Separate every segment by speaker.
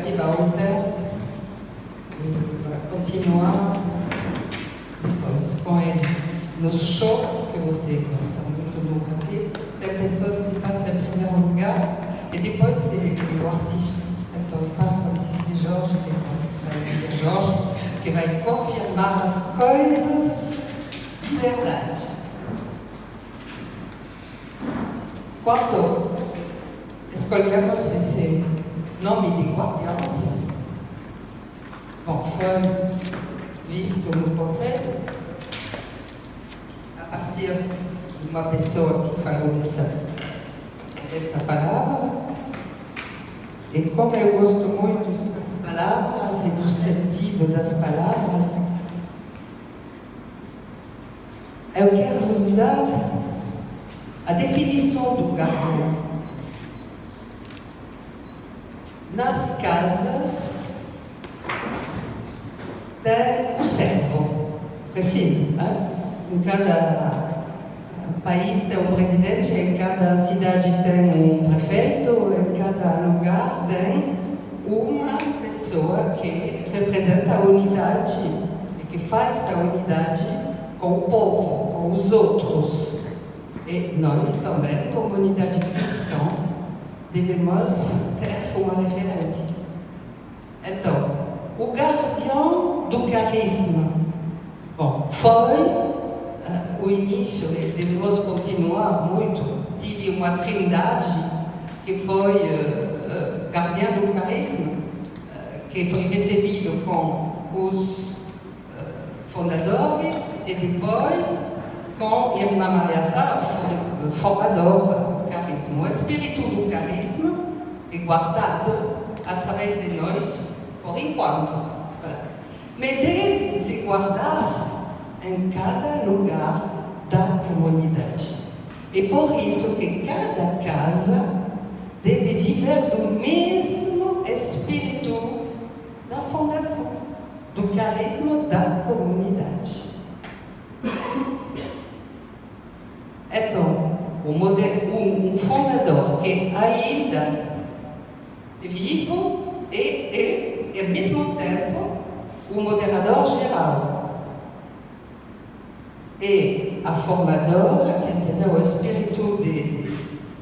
Speaker 1: cooperativa Alter para continuar depois com ele. No show, que você gosta muito no Brasil, tem pessoas que passam em primeiro lugar e depois é o artista. Então passa antes de Jorge, depois vai vir Jorge, que vai confirmar as coisas de verdade. Quando escolhemos esse nome de Guardiões, bom, foi visto no conselho a partir de uma pessoa que falou dessa palavra, e como eu gosto muito das palavras e do sentido das palavras, eu quero vos dar a definição do guardião. Nas casas tem o servo, precisa, né? Em cada país tem um presidente, em cada cidade tem um prefeito, em cada lugar tem uma pessoa que representa a unidade e que faz a unidade com o povo, com os outros. E nós também, comunidade cristã, devemos ter uma referência. Então, o guardião do carisma, bom, foi o início, e devemos continuar muito. Tive uma trindade que foi guardiã do carisma, que foi recebido com os fundadores e depois com a Irmã Maria Sara, formadora do carisma. O espírito do carisma é guardado através de nós por enquanto. Mas deve se guardar em cada lugar da comunidade. E por isso que cada casa deve viver do mesmo espírito da fundação, do carisma da comunidade. Então, um fundador que ainda é vivo e ao mesmo tempo, o moderador geral. E a formadora, quer dizer, o espírito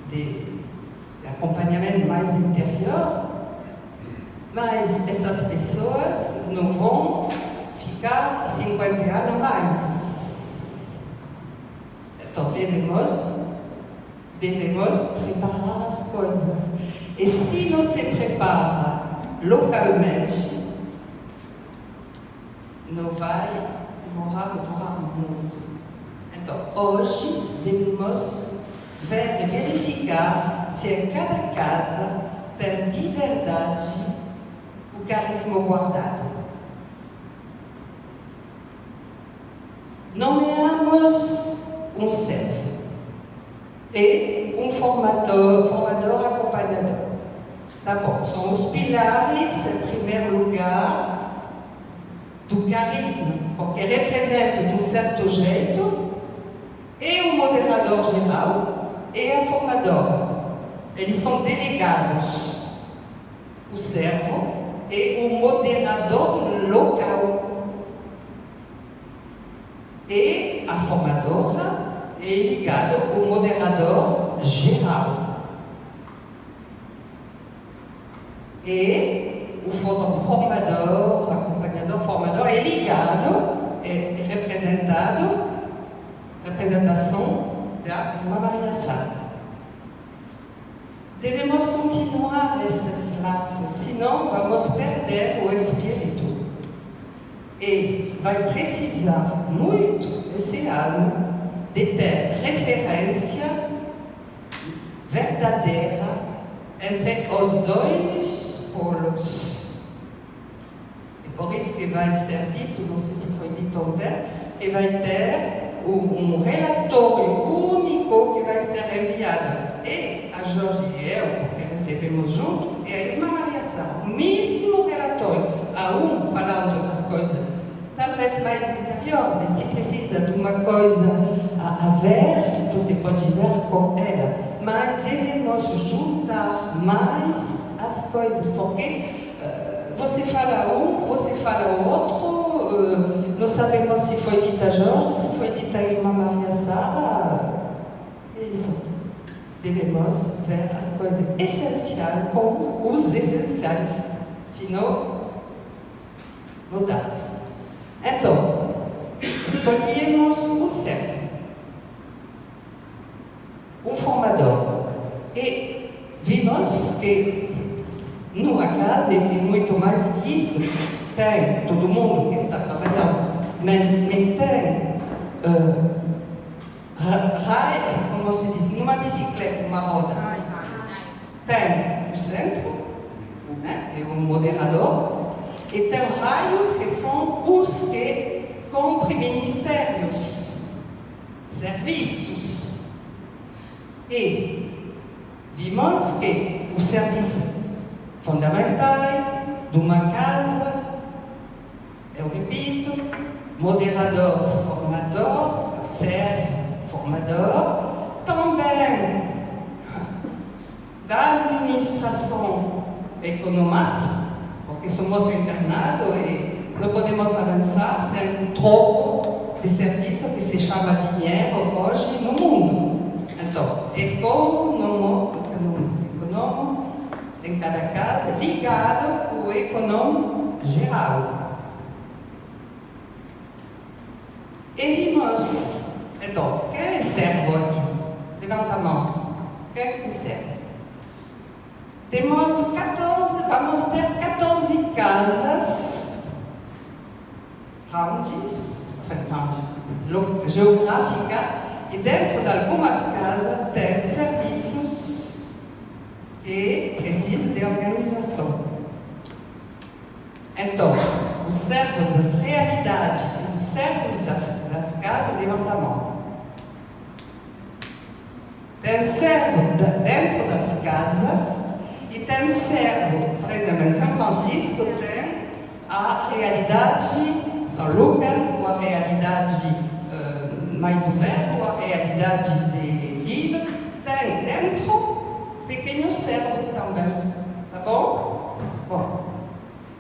Speaker 1: de acompanhamento mais interior, mas essas pessoas não vão ficar 50 anos mais. Então devemos preparar as coisas. E se não se prepara localmente, não vai durar muito. Então, hoje, devemos verificar se em cada casa tem de verdade o carisma guardado. Nomeamos um servo e um formador acompanhador. Tá bom, são os pilares, em primeiro lugar, do carisma, porque representam de um certo jeito e o moderador geral e a formadora. Eles são delegados, o servo e o moderador local. E a formadora é ligada ao moderador geral. E o formador, acompanhador, formador é ligado, é representação da Irmã Maria Sara. Devemos continuar esses laços, senão vamos perder o espírito. E vai precisar muito esse ano de ter referência verdadeira entre os dois polos. E por isso que vai ser dito, não sei se foi dito ontem, que vai ter um relatório único que vai ser enviado. E a Jorge e eu, porque recebemos junto, e a Irmã Maria Sara, o mesmo relatório, a falando das coisas, talvez mais interior, mas se precisa de uma coisa a ver, você pode ver com ela. Mas devemos juntar mais as coisas, porque você fala um, você fala o outro, não sabemos se foi dita Jorge, se foi dita a irmã Maria Sara. É isso. Devemos ver as coisas essenciais com os essenciais, senão não dá. Então, escolhemos um certo, um formador, e vimos que numa casa, e muito mais que isso, tem todo mundo que está trabalhando, mas tem como se diz, numa bicicleta, uma roda, tem o centro, né, e o moderador, e tem raios que são os que cumprem ministérios, serviços. E vimos que os serviços fundamentais de uma casa, eu repito, moderador, formador, serve, formador, também da administração econômica, porque somos encarnados e não podemos avançar sem um troco de serviço que se chama dinheiro hoje no mundo. Então, econômico em cada casa, ligado ao econômico geral. E vimos, então, quem é servo aqui? Levanta a mão. Quem é servo? Temos 14, vamos ter 14 casas geográficas, e dentro de algumas casas tem serviços que precisam de organização. Então, os servos das realidades e os servos das casas, levanta a mão. Tem servo dentro das casas e tem servo, por exemplo, em São Francisco tem a realidade São Lucas, ou a realidade Mãe do Verbo, a realidade de Guido, tem dentro pequenos servos também, tá bom? Bom.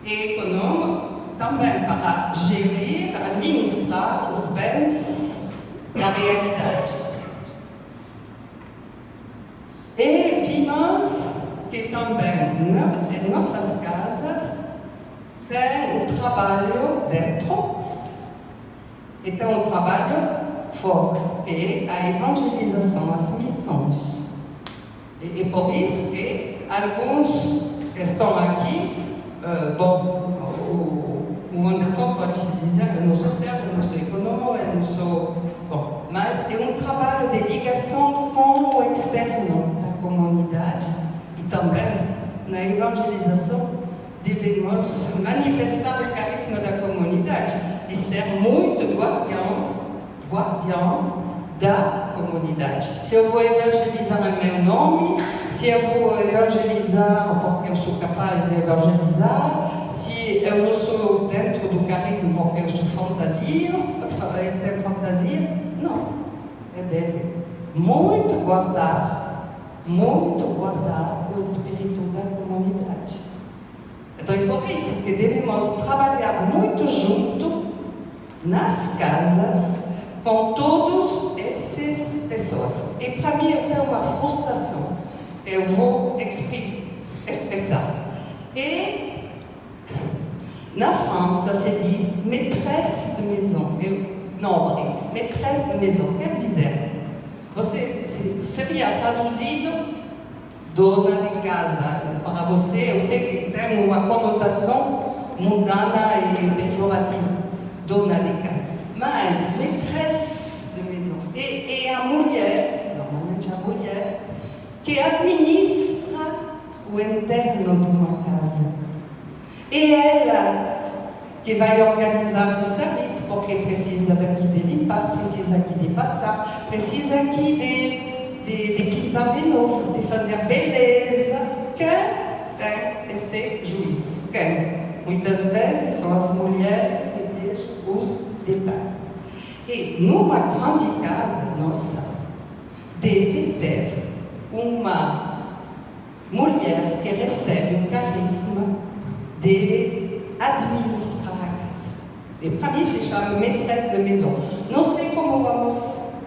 Speaker 1: E econômico também para gerir, administrar os bens da realidade. E vimos que também em nossas casas tem um trabalho dentro e tem um trabalho fora, que é a evangelização, as missões. E por isso que alguns que estão aqui, o Anderson pode dizer que eu não sou servo, eu não sou econômico, eu não sou... Bom, mas é um trabalho de ligação com o externo da comunidade e também na evangelização devemos manifestar o carisma da comunidade e ser muito guardião da comunidade. Se eu vou evangelizar em meu nome, se eu vou evangelizar porque eu sou capaz de evangelizar, se eu não sou dentro do carisma porque eu sou fantasia, não. Eu devo muito guardar o espírito da comunidade. Então é por isso que devemos trabalhar muito junto nas casas com todas essas pessoas. E para mim eu tenho uma frustração que eu vou expressar. E na França se diz maîtresse de maison, nobre, maîtresse de maison, quer dizer, seria traduzido dona de casa. Para você, eu sei que tem uma conotação mundana e pejorativa, dona de casa. Mas maîtresse de maison é a mulher, normalmente a mulher, que administra o interno de uma casa. E ela que vai organizar o serviço, porque precisa daqui de limpar, precisa aqui de passar, precisa aqui de pintar de novo, de fazer beleza. Quem tem esse juiz? Quem? Muitas vezes são as mulheres que deixam os detalhes. E numa grande casa nossa, deve ter uma mulher que recebe o carisma de administrar a casa. E para mim se chama maîtresse de maison. Não sei como vamos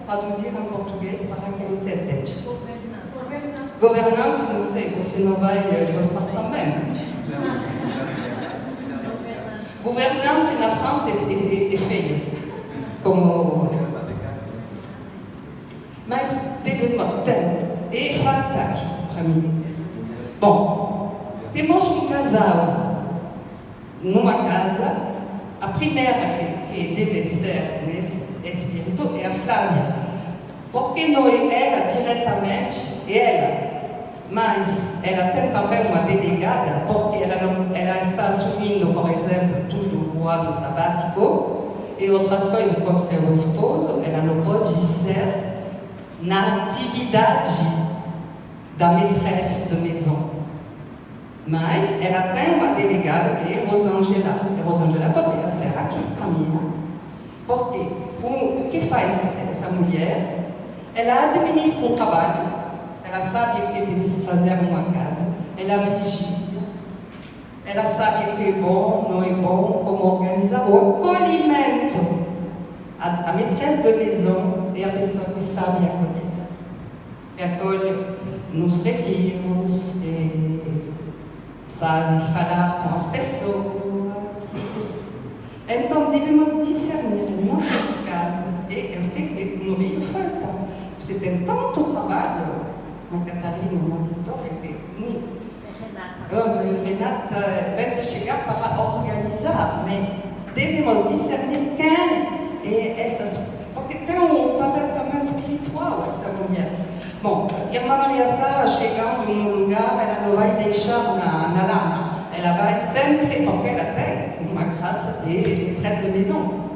Speaker 1: traduzir em português para que você entenda. Governante, não sei, você não vai gostar também. Governante na França é feio. Como... Mas devemos ter. É fantástico para mim. Bom, temos um casal numa casa. A primeira que deve ser nesse espírito é a Flávia. Porque não é ela diretamente, mas ela tem também uma delegada, porque ela está assumindo, por exemplo, tudo o ano sabático e outras coisas com seu esposo, ela não pode ser na atividade da maîtresse de maison. Mas ela tem uma delegada que é Rosângela. E Rosângela poderia ser aqui para mim. Porque o que faz essa mulher? Ela administra o trabalho, ela sabe o que deve se fazer numa casa, ela vigia, ela sabe o que é bom, não é bom, como organizar o acolhimento. A maîtresse de maison é a pessoa que sabe acolher. Que acolhe nos retiros, sabe falar com as pessoas. Então devemos discernir em nossas casas. E eu sei que no Rio falta. Você tem tanto trabalho, na Catarina, na Vitória, que Renata vai chegar para organizar, mas devemos discernir quem é essas, porque tem um papel também espiritual essa mulher. Bom, a irmã Maria Sara chegando num lugar, ela não vai deixar na lama, ela vai sempre, porque ela tem uma graça de maîtresse de maison.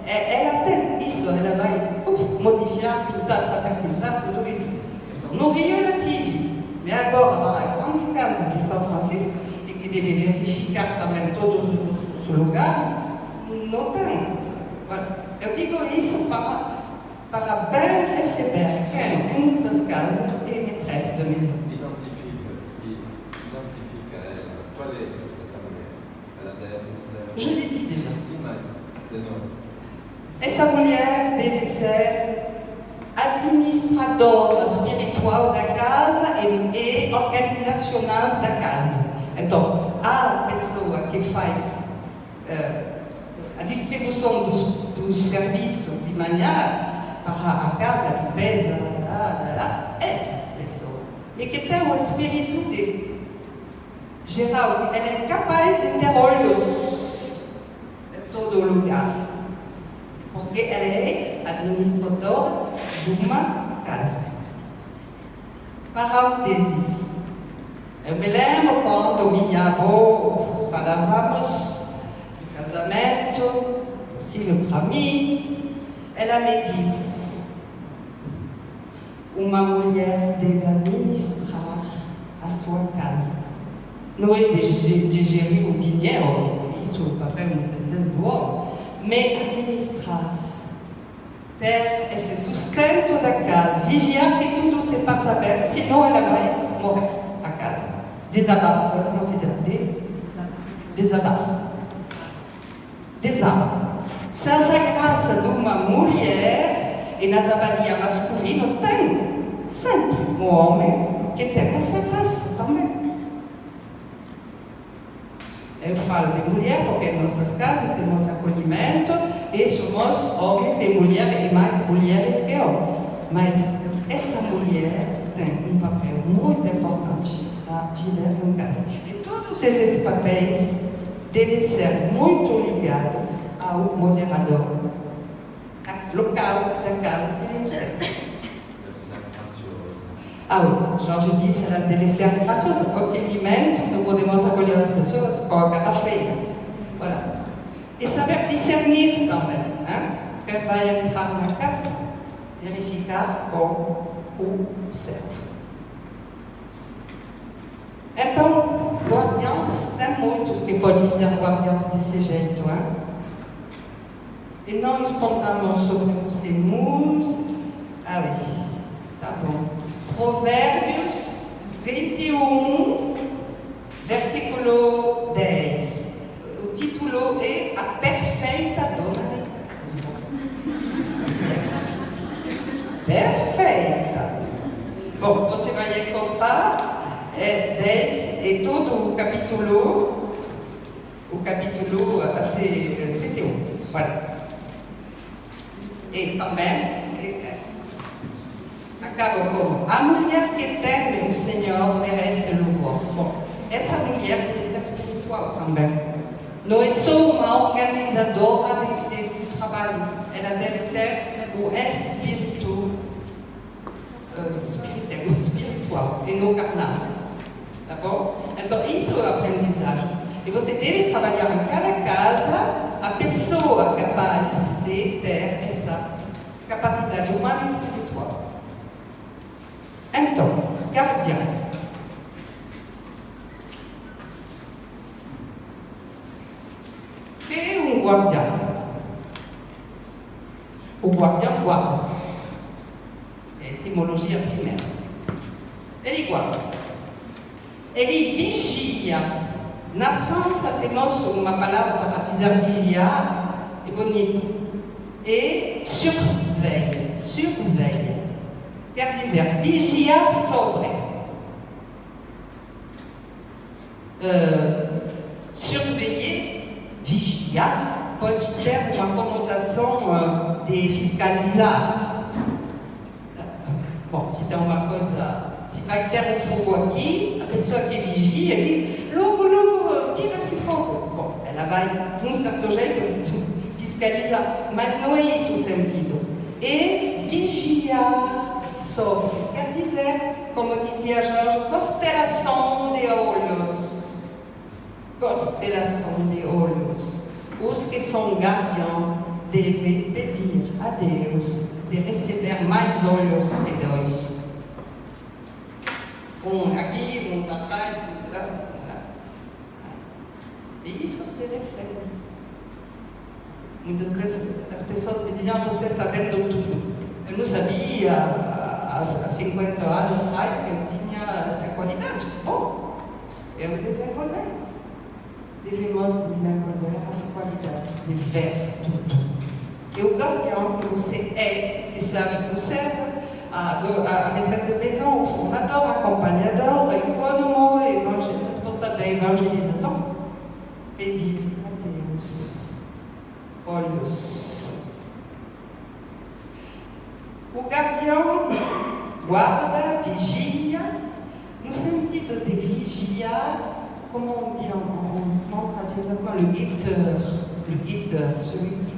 Speaker 1: Ela tem isso, ela vai modificar, pintar, fazer pintar, tudo isso. No Rio ela tive, mas agora, a grande casa de São Francisco, e que deve verificar também todos os lugares, não tem. Eu digo isso para bem receber quem em nossas casas é maîtresse de maison.
Speaker 2: Identifica ela. Qual é essa mulher? Ela deve ser...
Speaker 1: Je l'ai dit déjà.
Speaker 2: Sim, mas de novo.
Speaker 1: Essa mulher deve ser administradora espiritual da casa e organizacional da casa. Então, a pessoa que faz a distribuição dos serviços de manhã para a casa, a limpeza, essa pessoa. E que tem um espírito de geral, ela é capaz de ter olhos em todo lugar. Porque ela é administradora de uma casa. Parênteses. Eu me lembro quando minha avó falávamos do casamento, possível para mim, ela me diz: uma mulher deve administrar a sua casa. Não é de gerir o dinheiro, isso é o papel muitas vezes do homem. Mais administrar, ter esse sustento da casa, vigiar que tudo se passa bem, senão ela vai morrer a casa. Desabafo, como se diz? Desabafo. Se essa graça de uma mulher, e nas avalias masculinas, tem sempre um homem que tem essa graça também. Eu falo de mulher porque em nossas casas temos acolhimento e somos homens e mulheres, e mais mulheres que homens. Mas essa mulher tem um papel muito importante para viver em casa. E todos esses papéis devem ser muito ligados ao moderador local da casa, devem ser. Ah oui, Jorge disse, ela deve ser graciosa, com acolhimento, não podemos acolher as pessoas com a cara feia. Voilà. E saber discernir também, hein? Quem vai entrar na casa, verificar com o servo. Então, guardiães, tem muitos que podem ser guardiães desse jeito, hein? E nós contamos sobre os emus. Ah oui, tá bom. Provérbios 21, versículo 10. título é A Perfeita Dona de Casa. Perfeita. Bom, você vai encontrar 10 e todo o capítulo até 31. Voilà. E também acaba com a mulher que teme o Senhor merece louvor. Bom, essa mulher deve ser espiritual também. Não é só uma organizadora de trabalho, ela deve ter o espírito espiritual e não carnal. Tá bom? Então, isso é a aprendizagem. E você deve trabalhar em cada casa a pessoa capaz de ter essa capacidade humana e espiritual. Então, guardião. O que é um guardião? O guardião guarda. É a etimologia primeira. Ele guarda. Ele vigia. Na França, temos uma palavra para dizer vigiar, é bonito. E surveille. Surveille. Quer dizer, vigiar sobre. Surveiller, vigiar, pode ter uma conotação de fiscalizar. Bom, se tem uma coisa, se vai ter um fogo aqui, a pessoa que vigia diz, logo, tira esse fogo. Bom, ela vai, de um certo jeito, fiscalizar, mas não é isso o sentido. É vigiar sobre, quer dizer, como dizia Jorge, constelação de olhos. Constelação de olhos. Os que são guardiãos devem pedir a Deus de receber mais olhos que dois. Um aqui, um atrás, um lá. E isso se recebe. Muitas vezes as pessoas me diziam, você está vendo tudo. Eu não sabia, há 50 anos atrás, que eu tinha essa qualidade. Bom, eu desenvolvi. Devemos desenvolver essa qualidade de ver tudo. E o guardião que você é, que serve no serve, a maîtresse de maison, o formador, acompanhador, econômico, responsável da evangelização, pedir a Deus olhos. O guardião guarda, vigia, no sentido de vigiar, como on dit en traduit exactement, le guetteur, celui qui...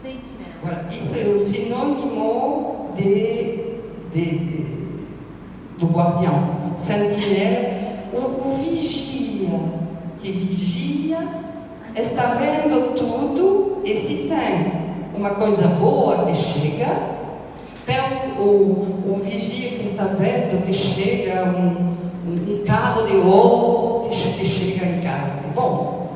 Speaker 3: Sentinela.
Speaker 1: Voilà, isso é o sinônimo do guardião. Sentinela, o vigia, que vigia, está vendo tudo e se tem uma coisa boa que chega, tem o vigia que está vendo que chega um carro de ouro que chega em casa. Bom,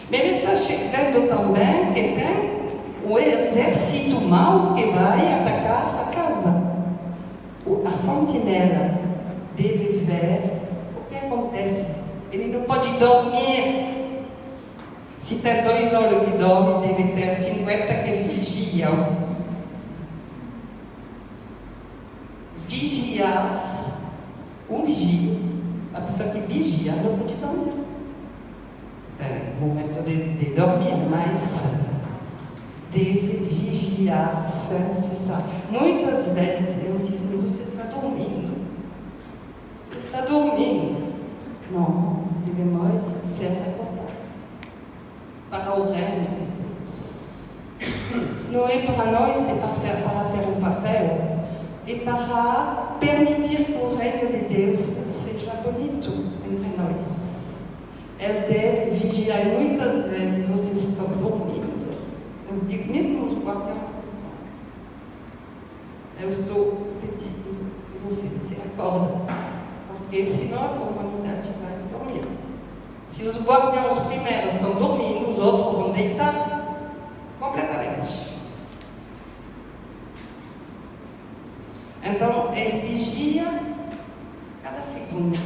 Speaker 1: mas ele está chegando também que tem o exército mau que vai atacar a casa. A sentinela deve ver o que acontece. Ele não pode dormir. Se tem 2 olhos que dormem, deve ter 50 que vigiam. Vigiar, um vigia, a pessoa que vigia não pode dormir. É o momento de dormir, mas deve vigiar sem cessar. Muitas vezes eu disse, você está dormindo. Você está dormindo. Não, devemos ser acordados para o reino de Deus. Não é para nós, é para ter um papel, é para permitir que o reino de Deus seja bonito entre nós. Ele deve vigiar. Muitas vezes vocês estão dormindo. Eu digo, mesmo os guardiões que estão. Eu estou pedindo que vocês se acordem, porque senão a comunidade vai dormir. Se os guardiões primeiros estão dormindo, os outros vão deitar completamente. Então, ele vigia cada segundo.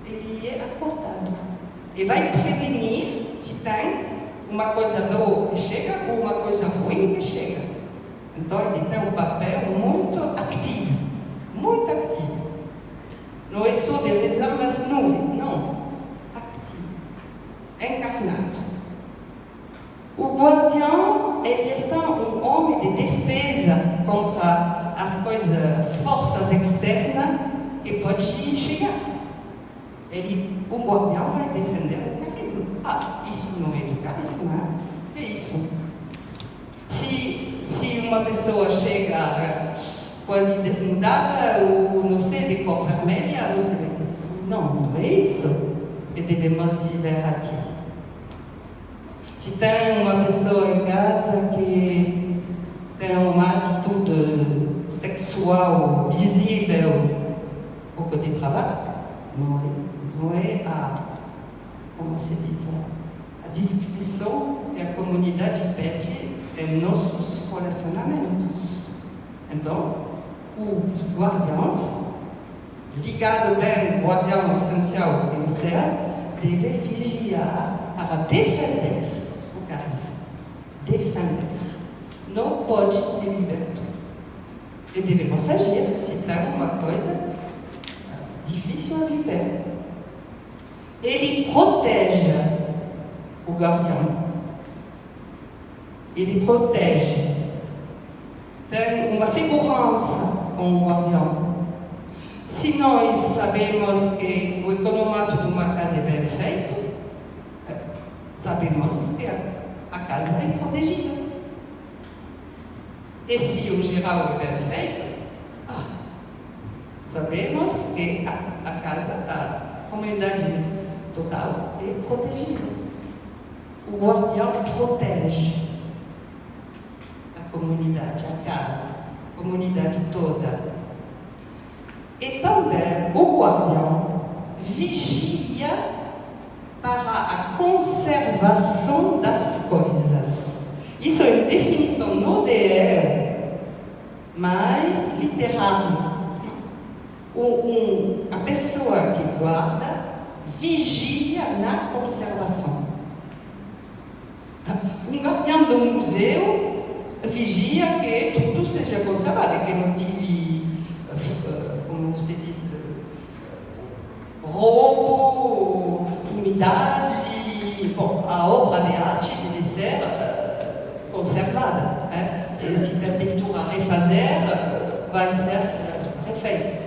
Speaker 1: Ele é acordado. E vai prevenir, se tem uma coisa boa que chega ou uma coisa ruim que chega. Então ele tem um papel muito ativo, muito ativo. Não é só de rezar nas nuvens, não. Ativo, encarnado. O guardião, ele está um homem de defesa contra as forças externas que podem chegar. O guardião vai defender o carisma. Isso não é do carisma, é isso. Se uma pessoa chega quase desnudada ou não sei, de cor vermelha, você vai dizer, não é isso que devemos viver aqui. Se tem uma pessoa em casa que tem uma atitude sexual visível, um pouco depravada, não é como se diz, a descrição que a comunidade pede em nossos relacionamentos. Então, os guardiãos, ligado bem ao guardião essencial que é o céu, devem vigiar para defender o carisma. Defender. Não pode ser liberto. E devemos agir se tem uma coisa difícil a viver. Ele protege o guardião. Ele protege. Tem uma segurança com o guardião. Se nós sabemos que o economato de uma casa é bem feito, sabemos que a casa é protegida. E se o geral é bem feito, sabemos que a casa, a comunidade total é protegida. O guardião protege a comunidade, a casa, a comunidade toda. E também o guardião vigia para a conservação das coisas. Isso é uma definição não de mas literária. A pessoa que guarda vigia na conservação. O guardião do museu vigia que tudo seja conservado, que não tive, como se diz, roubo, umidade. Bom, a obra de arte deve ser conservada. E se tem pintura a refazer, vai ser refeito.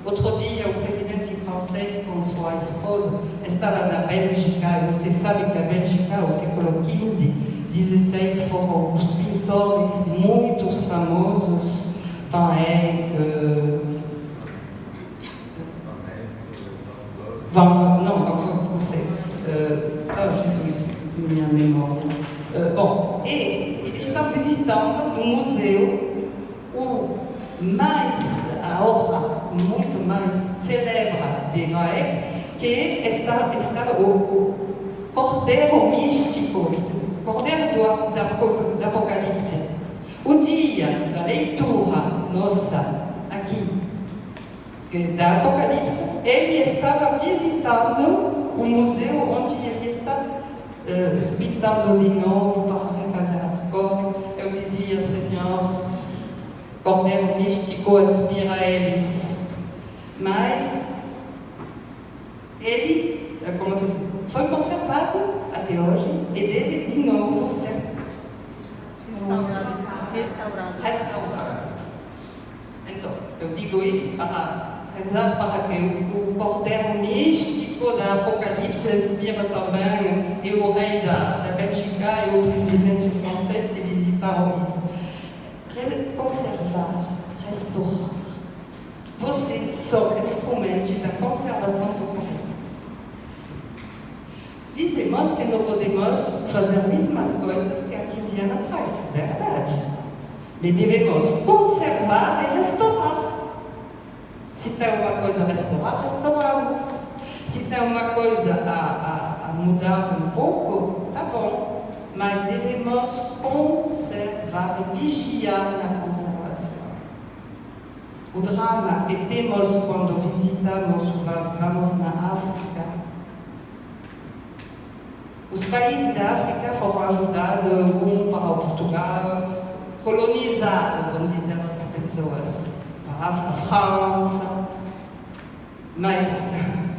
Speaker 1: Outro dia, o presidente francês com sua esposa estava na Bélgica, e você sabe que a Bélgica, no século XV, XVI, foram os pintores muito famosos, Van Eyck, Van Gogh, não sei, Jesus, minha memória. Bom, e eles estão visitando um museu, a obra muito mais célebre de Van Eyck, que está o Cordeiro Místico, o Cordeiro do Apocalipse. O dia da leitura nossa aqui, da Apocalipse, ele estava visitando o museu onde ele está pintando de novo para refazer as cores. Eu dizia, Senhor, Cordeiro Místico inspira eles. Mas ele, como se diz, foi conservado até hoje e deve de novo ser restaurado. Então, eu digo isso para rezar para que o Cordeiro Místico da Apocalipse inspire também e o rei da Bélgica e o presidente francês que visitaram isso. Conservar, restaurar. Vocês são instrumentos da conservação do carisma. Dizemos que não podemos fazer as mesmas coisas que a 15 anos atrás, verdade. Mas devemos conservar e restaurar. Se tem uma coisa a restaurar, restauramos. Se tem uma coisa a mudar um pouco, tá bom. Mas devemos conservar e vigiar na conservação. O drama que temos quando visitamos, vamos na África, Os países da África foram ajudados um para Portugal, colonizados, como dizem as pessoas, para a França, mas,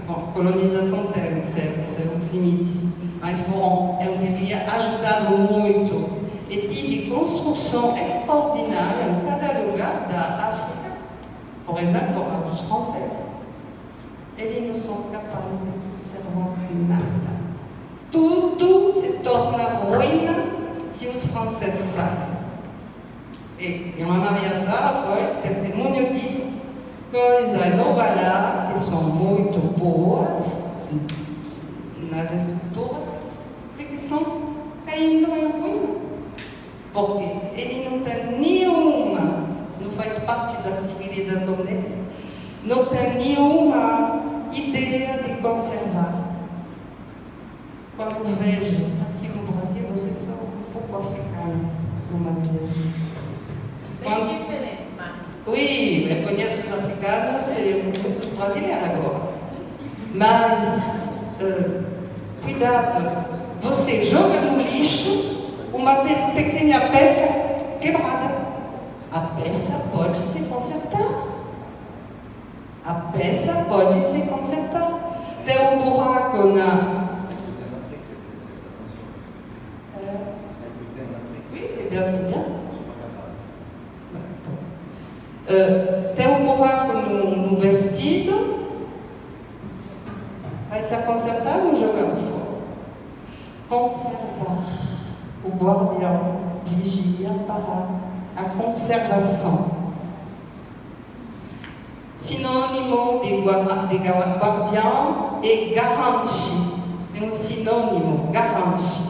Speaker 1: bom, colonização tem seus limites, mas foram, eu diria, ajudados muito. E tive construção extraordinária em cada lugar da África. Por exemplo, os franceses. Eles não são capazes de conservar nada. Tudo se torna ruína se os franceses saem. E Ana Maria Sá foi testemunho disso. Coisas novas lá que são muito boas nas estruturas e que estão caindo em ruína. Porque ele não tem nenhuma, não faz parte da civilização deles, não tem nenhuma ideia de conservar. Quando eu vejo aqui no Brasil, vocês são um pouco africanos, algumas vezes.
Speaker 3: Bem diferentes, Marta.
Speaker 1: Oui, eu conheço os africanos e eu conheço os brasileiros agora. Mas, cuidado, você joga no lixo uma pequena peça quebrada. A peça pode se consertar. A peça pode se consertar. Tem um buraco na... Oui, bien sûr. Tem um buraco no vestido, vai se consertar ou jogar fora? Conservar. O guardião vigia para a conservação. Sinônimo de guardião é garante. É um sinônimo, garante.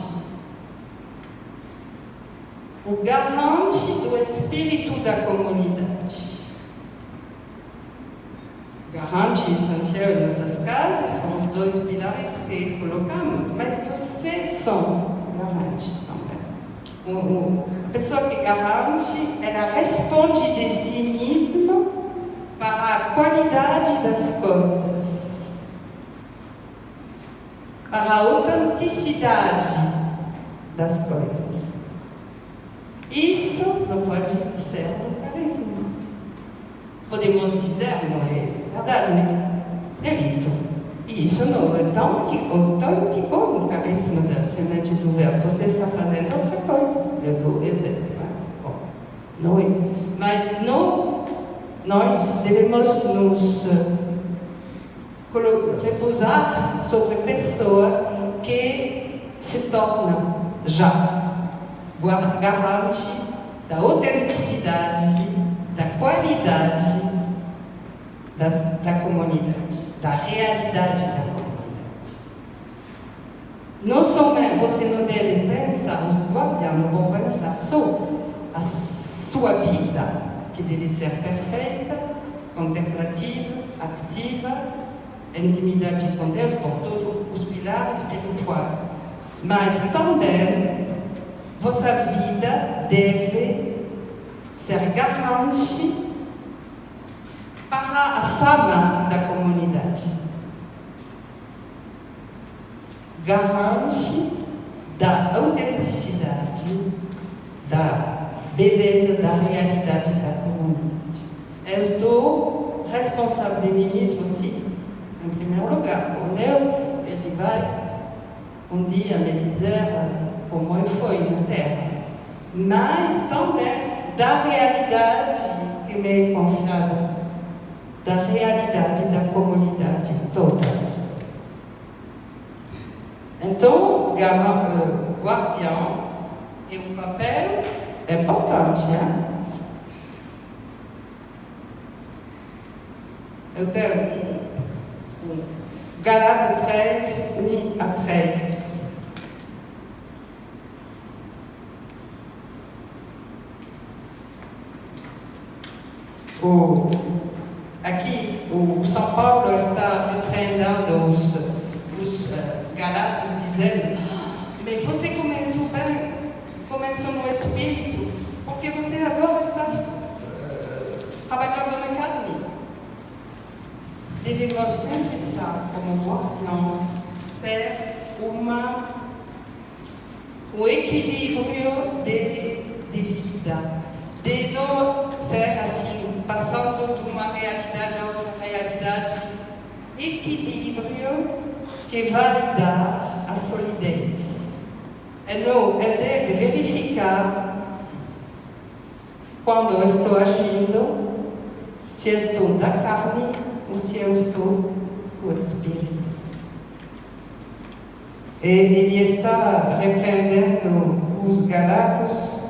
Speaker 1: O garante do espírito da comunidade. Garante essencial em nossas casas são os dois pilares que colocamos, mas vocês são garantes também. A pessoa que garante, ela responde de si mesma para a qualidade das coisas, para a autenticidade das coisas. Isso não pode ser do carisma. Podemos dizer, não é verdade, né? É dito. E isso não é autêntico no carisma da semente do verbo. Você está fazendo outra coisa. Eu dou exemplo. Bom, não é. Mas nós devemos nos repousar sobre pessoa que se torna já garante da autenticidade, da qualidade da comunidade, da realidade da comunidade. Não somente, você não deve pensar, os guardiãos não vão pensar só a sua vida, que deve ser perfeita, contemplativa, ativa, intimidade com Deus, por todos os pilares espirituais. Mas também, vossa vida deve ser garante para a fama da comunidade. Garante da autenticidade, da beleza, da realidade da comunidade. Eu estou responsável de mim mesmo, sim, em primeiro lugar. Com Deus, Ele vai um dia me dizer como eu fui na Terra, mas também da realidade que me é confiada, da realidade da comunidade toda. Então, guardião é um papel importante, né? Eu tenho Gálatas 3, 1 a 3. Aqui, o São Paulo está repreendendo os Galatas, dizendo: mas você começou bem, começou no Espírito, porque você agora está trabalhando na carne. Devemos sem cessar, como guardião, ter uma o equilíbrio de vida, de não ser assim, passando de uma realidade a outra realidade, equilíbrio que vai dar a solidez. Ele deve verificar quando eu estou agindo, se eu estou da carne ou se eu estou do Espírito. E ele está repreendendo os Galatas.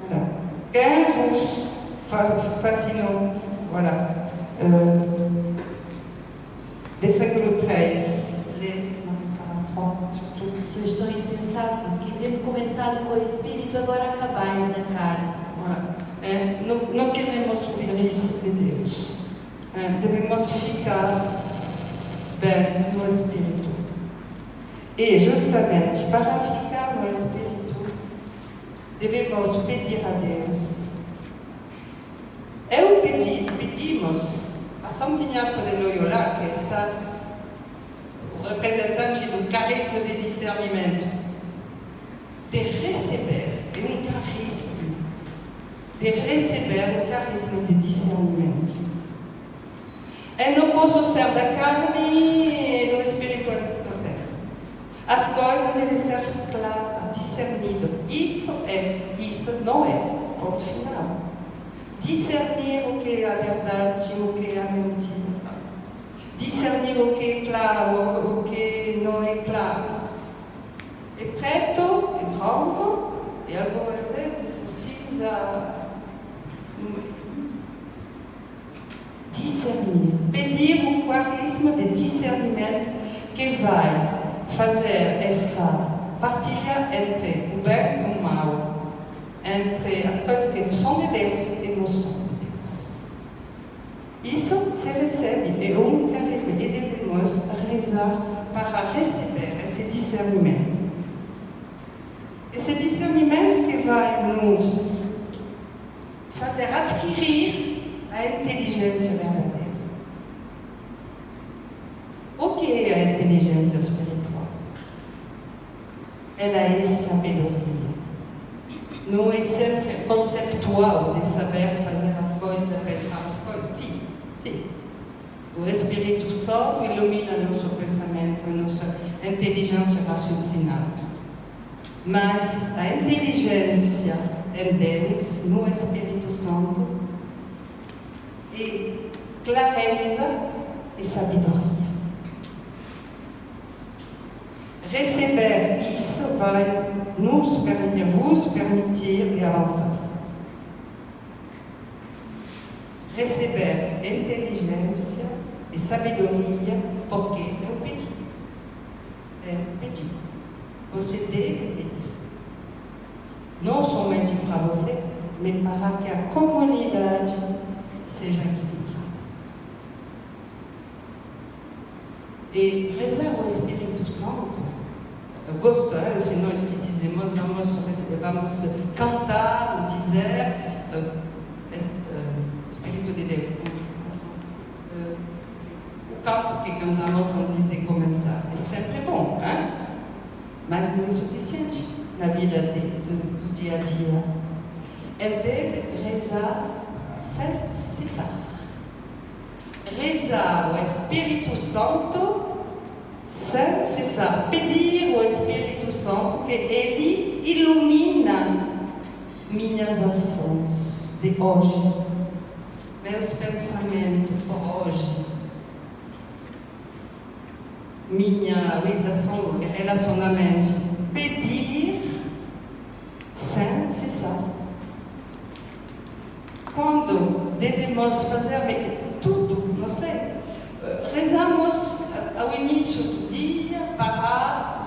Speaker 1: Voilà. Quem vos fascinou? Voilà. Versículo 3.
Speaker 3: Se os estão insensatos, que tendo começado com o Espírito, agora acabais na carne.
Speaker 1: Voilà. Não queremos ouvir isso de Deus. Devemos ficar bem no Espírito. E justamente para ficar no Espírito, devemos pedir a Deus. Pedimos a Santo Inácio de Loyola, que está o representante do carisma de discernimento, de receber, um carisma, de receber o carisma de discernimento. Eu não posso ser da carne e do espiritual. As coisas devem ser claras, discernidas. Isso não é ponto final. Discernir o que é a verdade, o que é a mentira. Discernir o que é claro, o que não é claro. É preto, é branco, e algumas vezes o cinza. Discernir, pedir o carisma de discernimento que vai fazer essa partilha entre o bem e o mal, entre as coisas que são de Deus e não são de Deus. Isso se recebe, é um carisma, e devemos rezar para receber esse discernimento. Esse discernimento que vai nos fazer adquirir a inteligência verdadeira. O que é a inteligência espiritual? Ela é sabedoria. Não é sempre conceptual de saber fazer as coisas, pensar as coisas. Sim. O Espírito Santo ilumina nosso pensamento, nossa inteligência raciocinada. Mas a inteligência em Deus, no Espírito Santo, e clareza e sabedoria. Receber isso vai nos permitir, vos permitir de avançar. Receber inteligência e sabedoria, porque eu pedi. Você deve pedir. Não somente para você, mas para que a comunidade seja equilibrada. E rezar o Espírito Santo, eu gosto, se nós que dizemos, vamos cantar, dizer, Espírito de Deus, o canto que cantamos antes de começar, é sempre bom, hein? Mas não é suficiente na vida do dia a dia. Ele deve rezar sem cessar. Rezar o Espírito Santo sem cessar. Pedir ao Espírito Santo que Ele ilumina minhas ações de hoje, meus pensamentos por hoje, minha realização e relacionamento. Pedir sem cessar. Quando devemos fazer tudo, não sei, rezamos ao início do dia para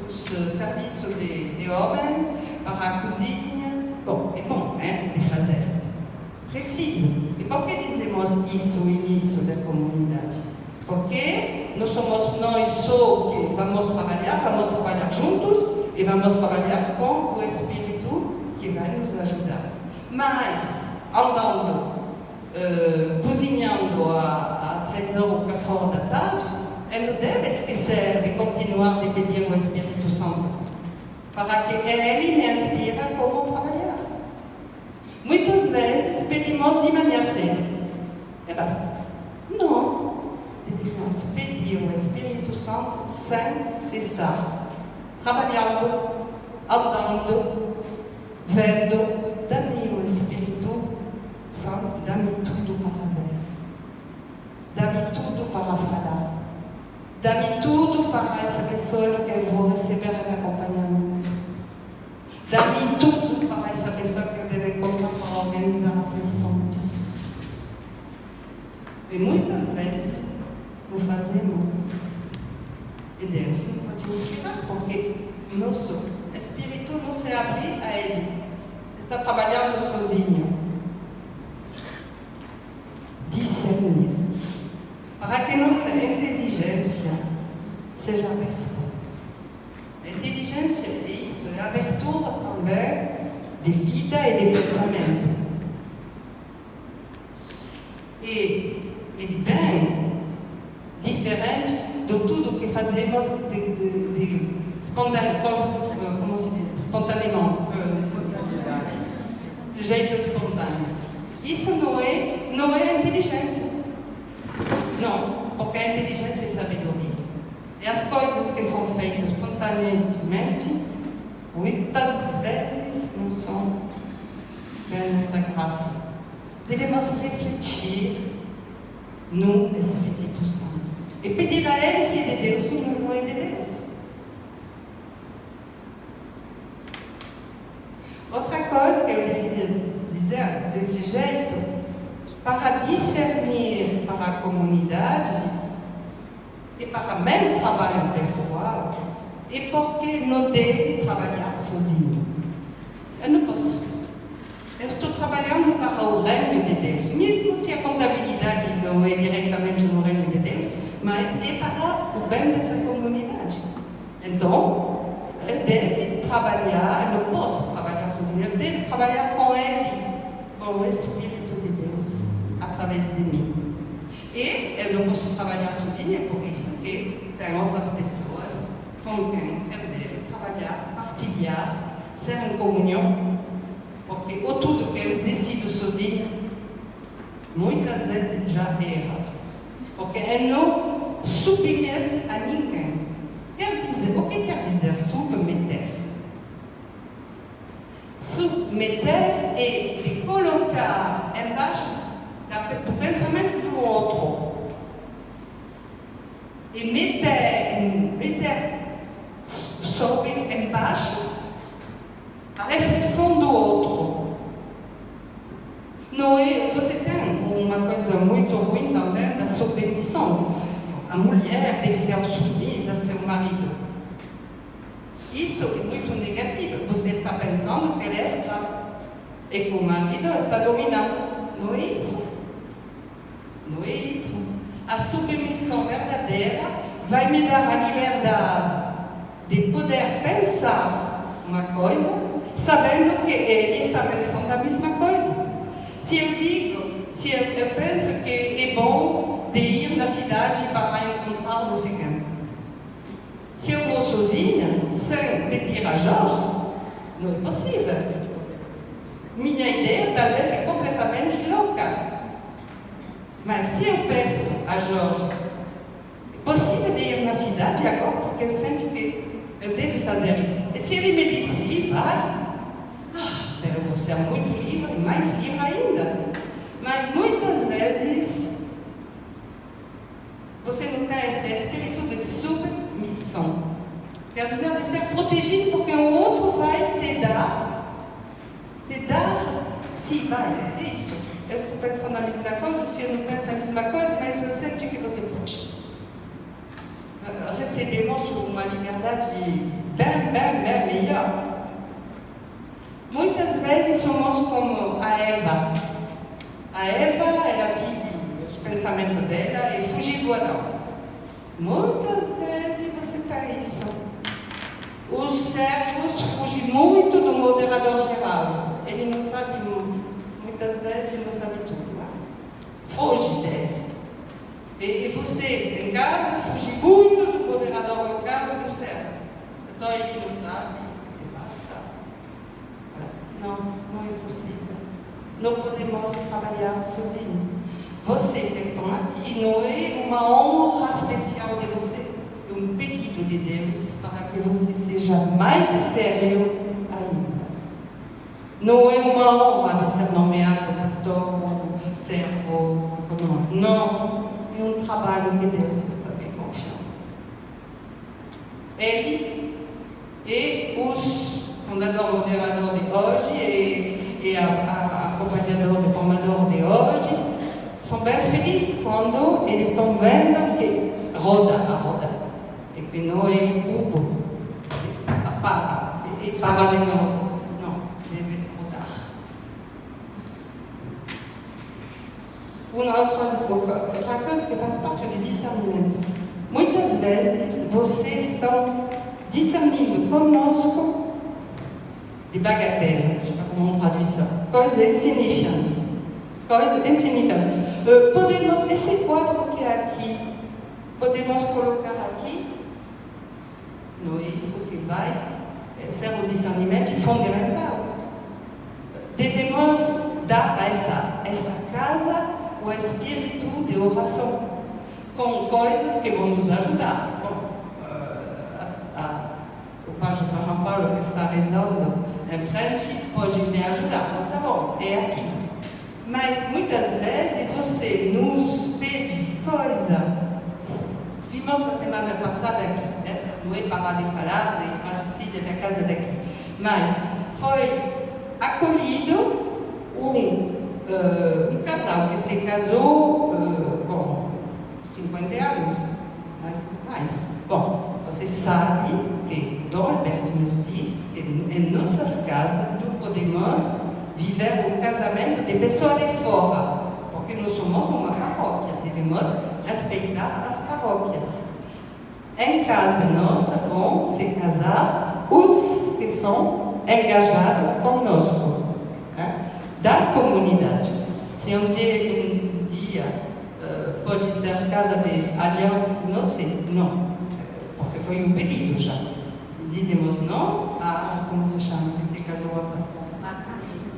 Speaker 1: os serviços de homem, para a cozinha. Bom, é bom de fazer. Precisa. E por que dizemos isso no início da comunidade? Porque não somos nós só que vamos trabalhar juntos e vamos trabalhar com o Espírito que vai nos ajudar. Mas, andando, cozinhando a 3 horas ou 4 horas da tarde, ele não deve esquecer de continuar de pedir o Espírito Santo, para que ele me inspire como trabalhar. Muitas vezes pedimos de manhã cedo, e basta. Não, devemos pedir o Espírito Santo sem cessar, trabalhando, andando, vendo. Dá-me o Espírito Santo, dá-me tudo para ver, dá-me tudo para falar, dá-me tudo para essas pessoas que eu vou receber em acompanhamento, dá-me tudo para essa pessoa que eu devo encontrar para organizar as missões. E muitas vezes o fazemos e Deus não pode inspirar, porque nosso espírito não se abre a Ele. Está trabalhando sozinho. Discernir. Para que nossa inteligência seja aberta. A inteligência é isso, é a abertura também de vida e de pensamento. E bem diferente de tudo que fazemos espontaneamente. De jeito espontâneo. Isso não é inteligência. Não, porque a inteligência é sabedoria. E as coisas que são feitas espontaneamente, muitas vezes não são bem essa graça. Devemos refletir no Espírito Santo e pedir a Ele se é de Deus ou não é de Deus. Outra coisa que eu queria dizer desse jeito, para discernir para a comunidade e para o meu trabalho pessoal, é porque não deve trabalhar sozinho. Eu não posso. Eu estou trabalhando para o reino de Deus, mesmo se a contabilidade não é diretamente no reino de Deus, mas é para o bem dessa comunidade. Então, eu devo trabalhar, eu não posso trabalhar sozinho, eu devo trabalhar com Ele, com o Espírito de Deus, através de mim. E eu não posso trabalhar sozinha, por isso que tem outras pessoas com quem eu devo trabalhar, partilhar, ser em comunhão, porque o tudo que eu decido sozinha, muitas vezes já erra, porque eu não submete a ninguém. Quer dizer, o que quer dizer submeter? Submeter é de colocar embaixo do pensamento do outro e meter sobre embaixo a reflexão do outro. Não é, você tem uma coisa muito ruim também da submissão. A mulher deve ser submissa a seu marido. Isso é muito negativo. Você está pensando que ele é escravo e que o marido está dominando. Não é isso. Não é isso. A submissão verdadeira vai me dar a liberdade de poder pensar uma coisa, sabendo que ele está pensando a mesma coisa. Se eu penso que é bom de ir na cidade para encontrar não sei quem. Se eu vou sozinha, sem pedir a Jorge, não é possível. Minha ideia talvez é completamente louca. Mas se eu peço a Jorge, é possível de ir na cidade agora, porque eu sinto que eu devo fazer isso. E se ele me diz sim, vai, eu vou ser muito livre, mais livre ainda. Mas muitas vezes você não tem esse espírito de submissão. Quer dizer, de ser protegido, porque o outro vai te dar, sim, vai, é isso. Eu estou pensando a mesma coisa, você não pensa a mesma coisa, mas eu sente que você pode. Recebemos uma liberdade bem melhor. Muitas vezes somos como a Eva. A Eva, ela tinha os pensamentos dela e fugiu do Adão. Muitas vezes você tem isso. Os servos fugem muito do moderador geral. Ele não sabe, muitas vezes, ele não sabe tudo. Foge dele. E você, em casa, fuge muito do moderador local e do céu. Então ele não sabe o que se passa. Não, não é possível. Não podemos trabalhar sozinhos. Vocês que estão aqui, não é uma honra especial de você, é um pedido de Deus para que você seja mais sério ainda. Não é uma honra de ser nomeado pastor, servo, não. É um trabalho que Deus está me confiando. Ele e os fundador moderador de hoje e a acompanhador de formador de hoje são bem felizes quando eles estão vendo que roda e que não é um cubo para de novo. Não, deve rodar. Uma outra coisa que faz parte do discernimento. Muitas vezes vocês estão discernindo conosco de bagatelle, je ne sais pas comment on traduit ça, coisa insignificante. Podemos, esse quadro que é aqui, podemos colocar aqui, não é isso que vai ser um discernimento fundamental. Devemos dar a essa casa o espírito de oração, com coisas que vão nos ajudar. O Padre João Paulo, que está rezando em frente, pode me ajudar. Tá bom, é aqui. Mas muitas vezes você nos pede coisa. Vimos a semana passada aqui, né? Não é parar de falar de Irmã Cecília da casa daqui, mas foi acolhido um casal que se casou com 50 anos, mais. Bom, você sabe que Dom Alberto nos diz que em nossas casas não podemos viver o casamento de pessoas de fora, porque nós somos uma paróquia, devemos respeitar as paróquias. Em casa nossa vão se casar os que são engajados conosco, né? Da comunidade. Se um dia pode ser casa de aliança, não sei, não, porque foi um pedido já. Dizemos não a, como se chama, que se casou a passada?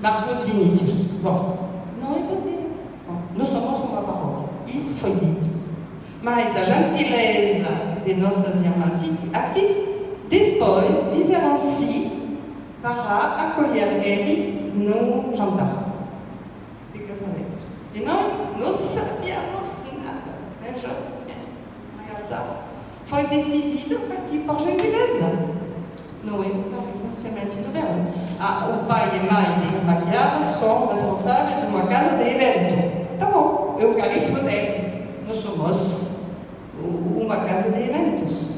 Speaker 1: Marcos Vinícius. Bom, não é possível. Bom, nós somos uma paróquia. Isso foi dito. Mas a gentileza de nossas irmãs aqui, depois disseram sim para acolher ele no jantar de casamento. E nós não sabíamos de nada. Né, João? Foi decidido aqui por gentileza. Não é o carisma semente do verbo. O pai e a mãe de Maquiara são responsáveis de uma casa de evento. Tá bom, é o carisma dele. Nós somos uma casa de eventos.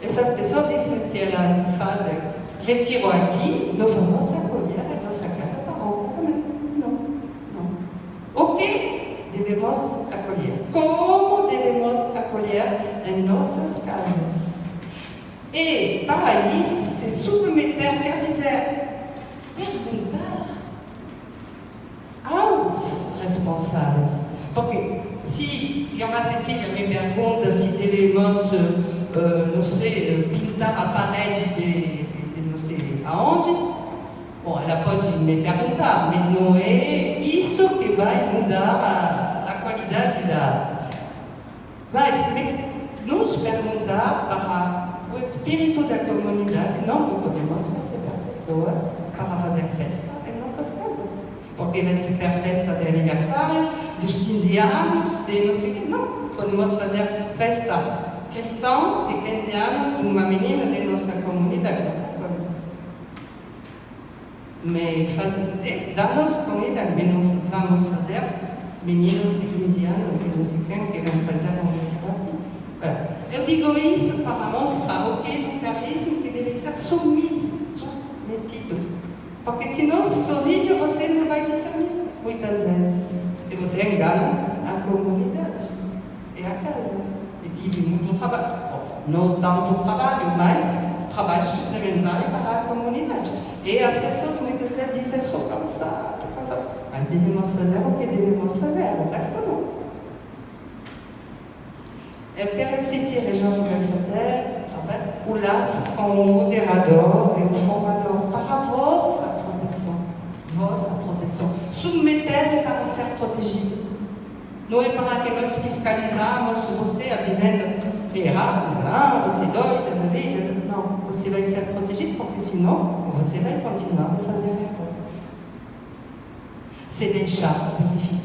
Speaker 1: Essas pessoas dizem se ela faz retiro aqui, nós vamos acolher a nossa casa para o casamento. Não. O que devemos acolher? Como devemos acolher em nossas casas? E, para isso, se submeter quer dizer perguntar aos responsáveis. Porque se a Irmã Cecília me pergunta se devemos, não sei, pintar a parede de não sei aonde, bom, ela pode me perguntar, mas não é isso que vai mudar a qualidade da... Vai nos perguntar para o espírito da comunidade. Não podemos receber pessoas para fazer festa em nossas casas, porque vai se ter festa de aniversário, dos 15 anos, de não sei o que. Não, podemos fazer festa cristã de 15 anos de uma menina de nossa comunidade. Mas da nossa comunidade, mas não vamos fazer meninos de 15 anos que não sei quem que vão fazer um retiro aqui. Eu digo isso para mostrar o que é do carisma que deve ser submetido. Porque senão, sozinho, você não vai discernir, muitas vezes. E você engana a comunidade e a casa. E tive muito trabalho. Não tanto trabalho, mas trabalho suplementar para a comunidade. E as pessoas muitas vezes dizem, sou cansado. Mas devemos fazer o que devemos fazer, o resto não. Eu quero insistir, e Jorge vai fazer, o laço com o moderador e o formador para a vossa proteção. Submeter para ser protegido. Não é para que nós fiscalizamos você dizendo errado, não, você é doido, não, você vai ser protegido porque senão você vai continuar a fazer erro. Se deixar verificar.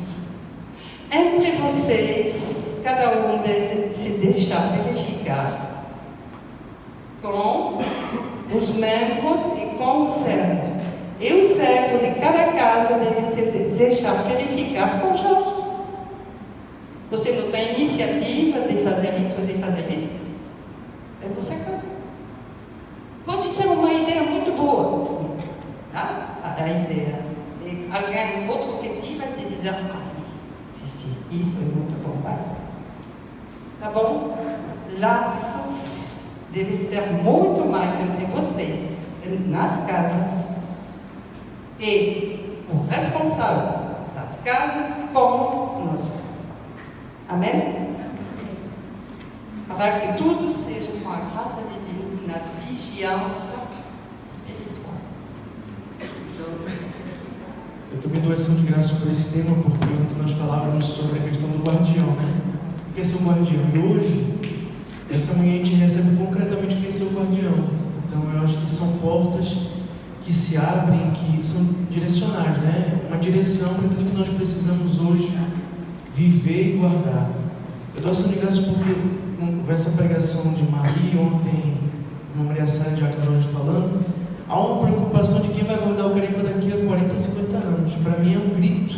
Speaker 1: Entre vocês, cada um deve se deixar verificar com os membros e com o servo. E o servo de cada casa deve se deixar verificar com Jorge. Você não tem iniciativa de fazer isso, é você casa. Pode ser uma ideia muito boa, tá? A ideia. E alguém outro que te vai te dizer, sim, isso é muito bom, vai. Tá bom? Laços devem ser muito mais entre vocês, nas casas, e o responsável das casas conosco. Amém? Para que tudo seja com a graça de Deus na vigilância espiritual.
Speaker 4: Eu também dou ação de graça por esse tema, porque ontem nós falávamos sobre a questão do guardião, né? O que é ser um guardião? E hoje, essa manhã a gente recebe concretamente o que é ser o guardião. Então eu acho que são portas que se abrem, que são direcionais, né? Uma direção para tudo que nós precisamos hoje viver e guardar. Eu dou ação de graça porque com essa pregação de Maria ontem, Maria Sara de Jorge falando, há uma preocupação de quem vai guardar o carimbo daqui a 40, 50 anos. Para mim é um grito,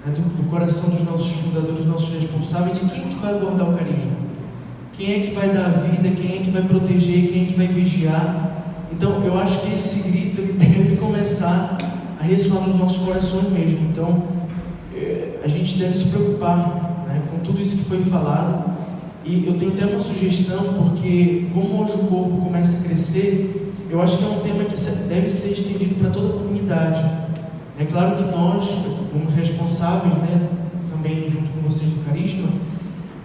Speaker 4: né, do coração dos nossos fundadores, dos nossos responsáveis, de quem que vai guardar o carisma, quem é que vai dar a vida, quem é que vai proteger, quem é que vai vigiar. Então eu acho que esse grito ele deve começar a ressoar nos nossos corações mesmo. Então a gente deve se preocupar, né, com tudo isso que foi falado. E eu tenho até uma sugestão, porque como hoje o corpo começa a crescer, eu acho que é um tema que deve ser estendido para toda a comunidade. É claro que nós, como responsáveis, né, também junto com vocês do Carisma,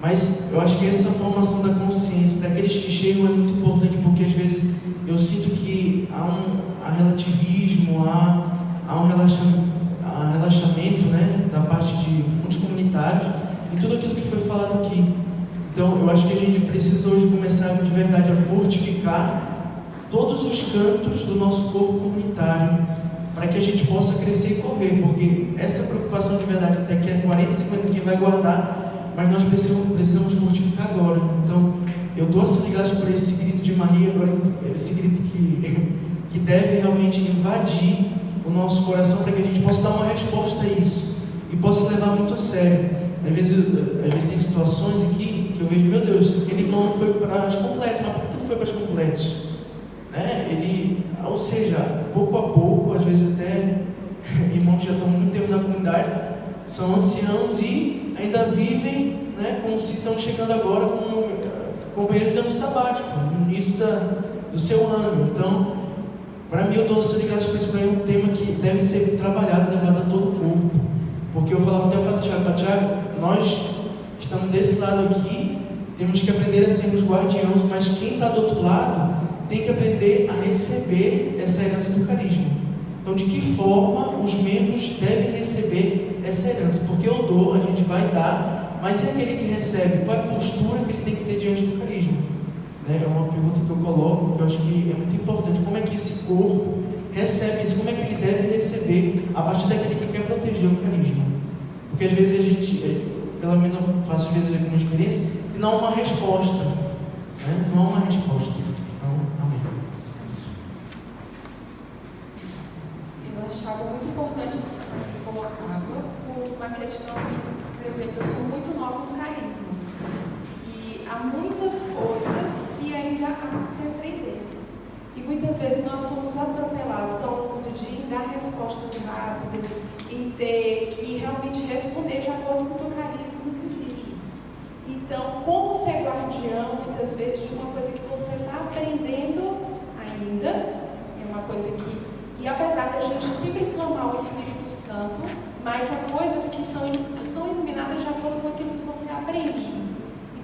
Speaker 4: mas eu acho que essa formação da consciência daqueles que chegam é muito importante, porque às vezes eu sinto que há um relativismo, há um relaxamento, né, da parte de muitos comunitários e tudo aquilo que foi falado aqui. Então eu acho que a gente precisa hoje começar de verdade a fortificar todos os cantos do nosso corpo comunitário, para que a gente possa crescer e correr, porque essa preocupação de verdade daqui a 40, 50 quem vai guardar, mas nós precisamos fortificar agora. Então eu dou ação de graça por esse grito de Maria, agora esse grito que deve realmente invadir o nosso coração, para que a gente possa dar uma resposta a isso e possa levar muito a sério. Às vezes tem situações aqui que eu vejo, meu Deus, aquele irmão não foi para as completas, mas por que não foi para as completas? Né? Ou seja, pouco a pouco, às vezes até irmãos que já estão muito tempo na comunidade, são anciãos e ainda vivem, né, como se estão chegando agora como companheiros de ano sabático, no início do seu ano. Então, para mim, eu dou ação de graça por isso, é um tema que deve ser trabalhado, levado a todo o corpo. Porque eu falava até para o Tiago, nós que estamos desse lado aqui, temos que aprender a ser os guardiãos, mas quem está do outro lado tem que aprender a receber essa herança do carisma. Então, de que forma os membros devem receber essa herança? Porque eu dou, a gente vai dar, mas e aquele que recebe? Qual é a postura que ele tem que ter diante do carisma? É uma pergunta que eu coloco, que eu acho que é muito importante. Como é que esse corpo recebe isso? Como é que ele deve receber a partir daquele que quer proteger o carisma? Porque às vezes a gente, pelo menos eu faço às vezes alguma experiência, e não há uma resposta. Né? Não há uma resposta. Então, amém.
Speaker 5: Eu achava muito importante colocado uma questão de, por exemplo, eu sou muito nova no carisma. E há muitas coisas que ainda há que se aprender. E muitas vezes nós somos atropelados ao ponto de dar respostas rápidas e ter que realmente responder de acordo com o que o carisma nos exige. Então, como ser guardião, muitas vezes, de uma coisa que você está aprendendo ainda, é uma coisa que... E apesar da gente sempre clamar o Espírito Santo, mas há coisas que são iluminadas de acordo com aquilo que você aprende.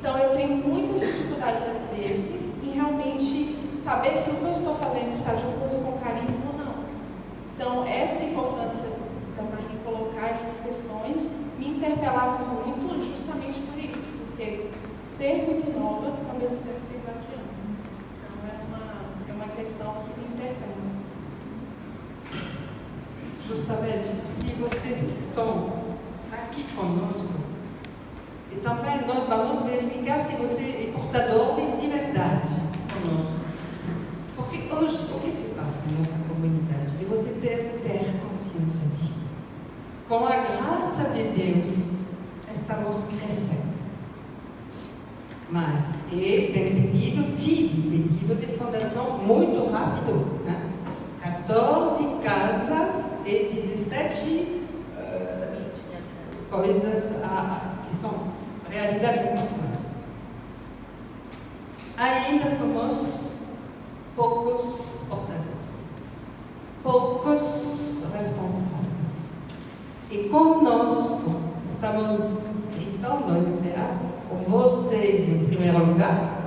Speaker 5: Então eu tenho muita dificuldade às vezes em realmente saber se o que eu estou fazendo está de acordo com o carisma ou não. Então essa importância também de colocar essas questões me interpelava muito justamente por isso, porque ser muito nova ao mesmo tempo ser guardiã. Então é uma questão que me interpela.
Speaker 1: Justamente, se vocês estão aqui conosco, e também nós vamos verificar se você é portadores de verdade conosco. Porque hoje, o que se passa na nossa comunidade? E você deve ter consciência disso. Com a graça de Deus, estamos crescendo. Mas tive pedido de fundação muito rápido. Né? 14 casas e 17 coisas que são realidade importante. Ainda somos poucos portadores, poucos responsáveis. E conosco estamos gritando, entre aspas, com vocês em primeiro lugar,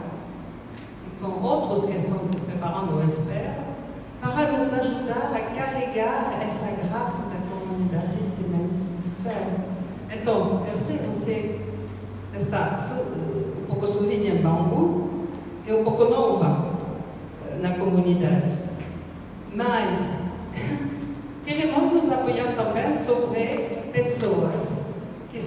Speaker 1: e com outros que estão se preparando, eu espero, para nos ajudar a carregar essa graça da comunidade de sementes de fé. Então, eu sei que você está um pouco sozinha em Bangu e um pouco nova na comunidade, mas queremos nos apoiar também sobre pessoas que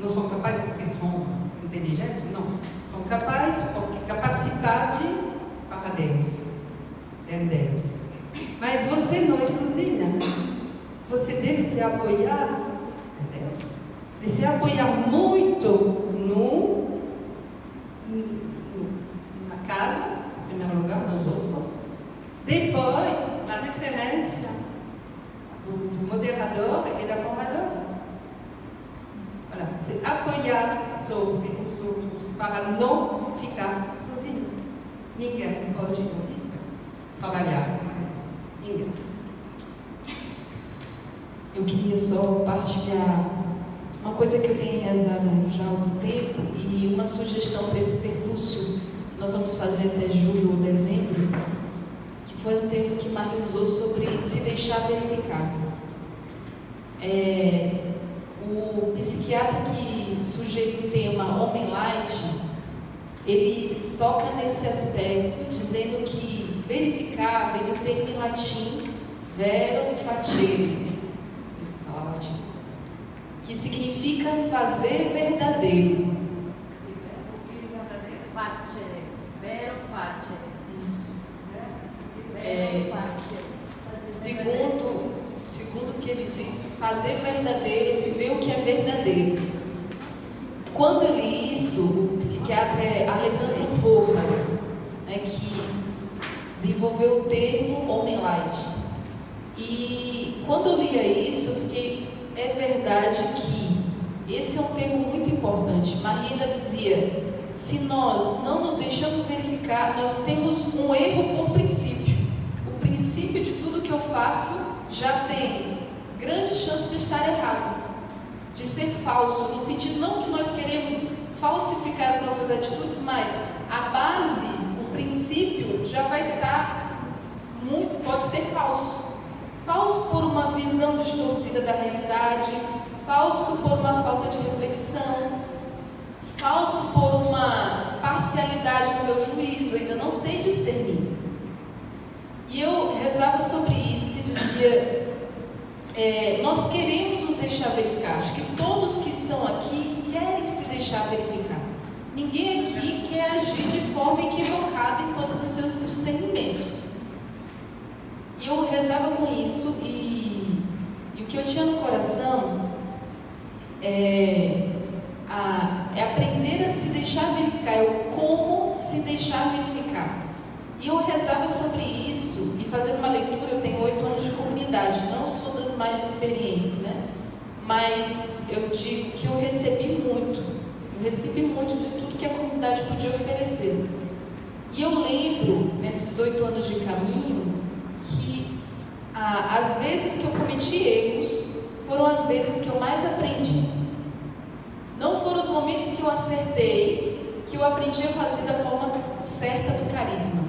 Speaker 1: não são capazes porque são inteligentes, não. São capazes porque capacidade para Deus, em Deus. Mas você não é sozinha. Você deve se apoiar em Deus. E se apoiar muito na casa, em primeiro lugar, nos outros. Depois, na referência do moderador e da formadora. Voilà, se apoiar sobre os outros para não ficar sozinho. Ninguém pode trabalhar sozinho. Ninguém.
Speaker 3: Eu queria só partilhar uma coisa que eu tenho rezado já há algum tempo e uma sugestão para esse percurso que nós vamos fazer até julho ou dezembro, que foi um termo que Maria usou sobre se deixar verificar. O psiquiatra que sugeriu o tema Homem Light, ele toca nesse aspecto, dizendo que verificar vem do termo em latim vero facere, que significa fazer verdadeiro.
Speaker 6: Facere, vero facere.
Speaker 3: Isso.
Speaker 6: Vero facere.
Speaker 3: Segundo o que ele diz, fazer verdadeiro, viver o que é verdadeiro. Quando eu li isso, o psiquiatra é Alejandro Porras, né, que desenvolveu o termo Homem Light. E quando eu lia isso, eu fiquei, é verdade que esse é um termo muito importante. Maria ainda dizia, se nós não nos deixamos verificar, nós temos um erro por princípio. O princípio de tudo que eu faço já tem grande chance de estar errado, de ser falso, no sentido não que nós queremos falsificar as nossas atitudes, mas a base, o princípio já vai estar pode ser falso. Falso por uma visão distorcida da realidade, falso por uma falta de reflexão, falso por uma parcialidade no meu juízo, eu ainda não sei discernir. E eu rezava sobre isso e dizia, nós queremos nos deixar verificar. Acho que todos que estão aqui querem se deixar verificar. Ninguém aqui quer agir de forma equivocada em todos os seus discernimentos. E eu rezava com isso e o que eu tinha no coração é aprender a se deixar verificar, é o como se deixar verificar. E eu rezava sobre isso e fazendo uma leitura, eu tenho 8 anos de comunidade, não sou das mais experientes, né? Mas eu digo que eu recebi muito de tudo que a comunidade podia oferecer. E eu lembro, nesses 8 anos de caminho, que as vezes que eu cometi erros foram as vezes que eu mais aprendi. Não foram os momentos que eu acertei, que eu aprendi a fazer da forma certa do carisma.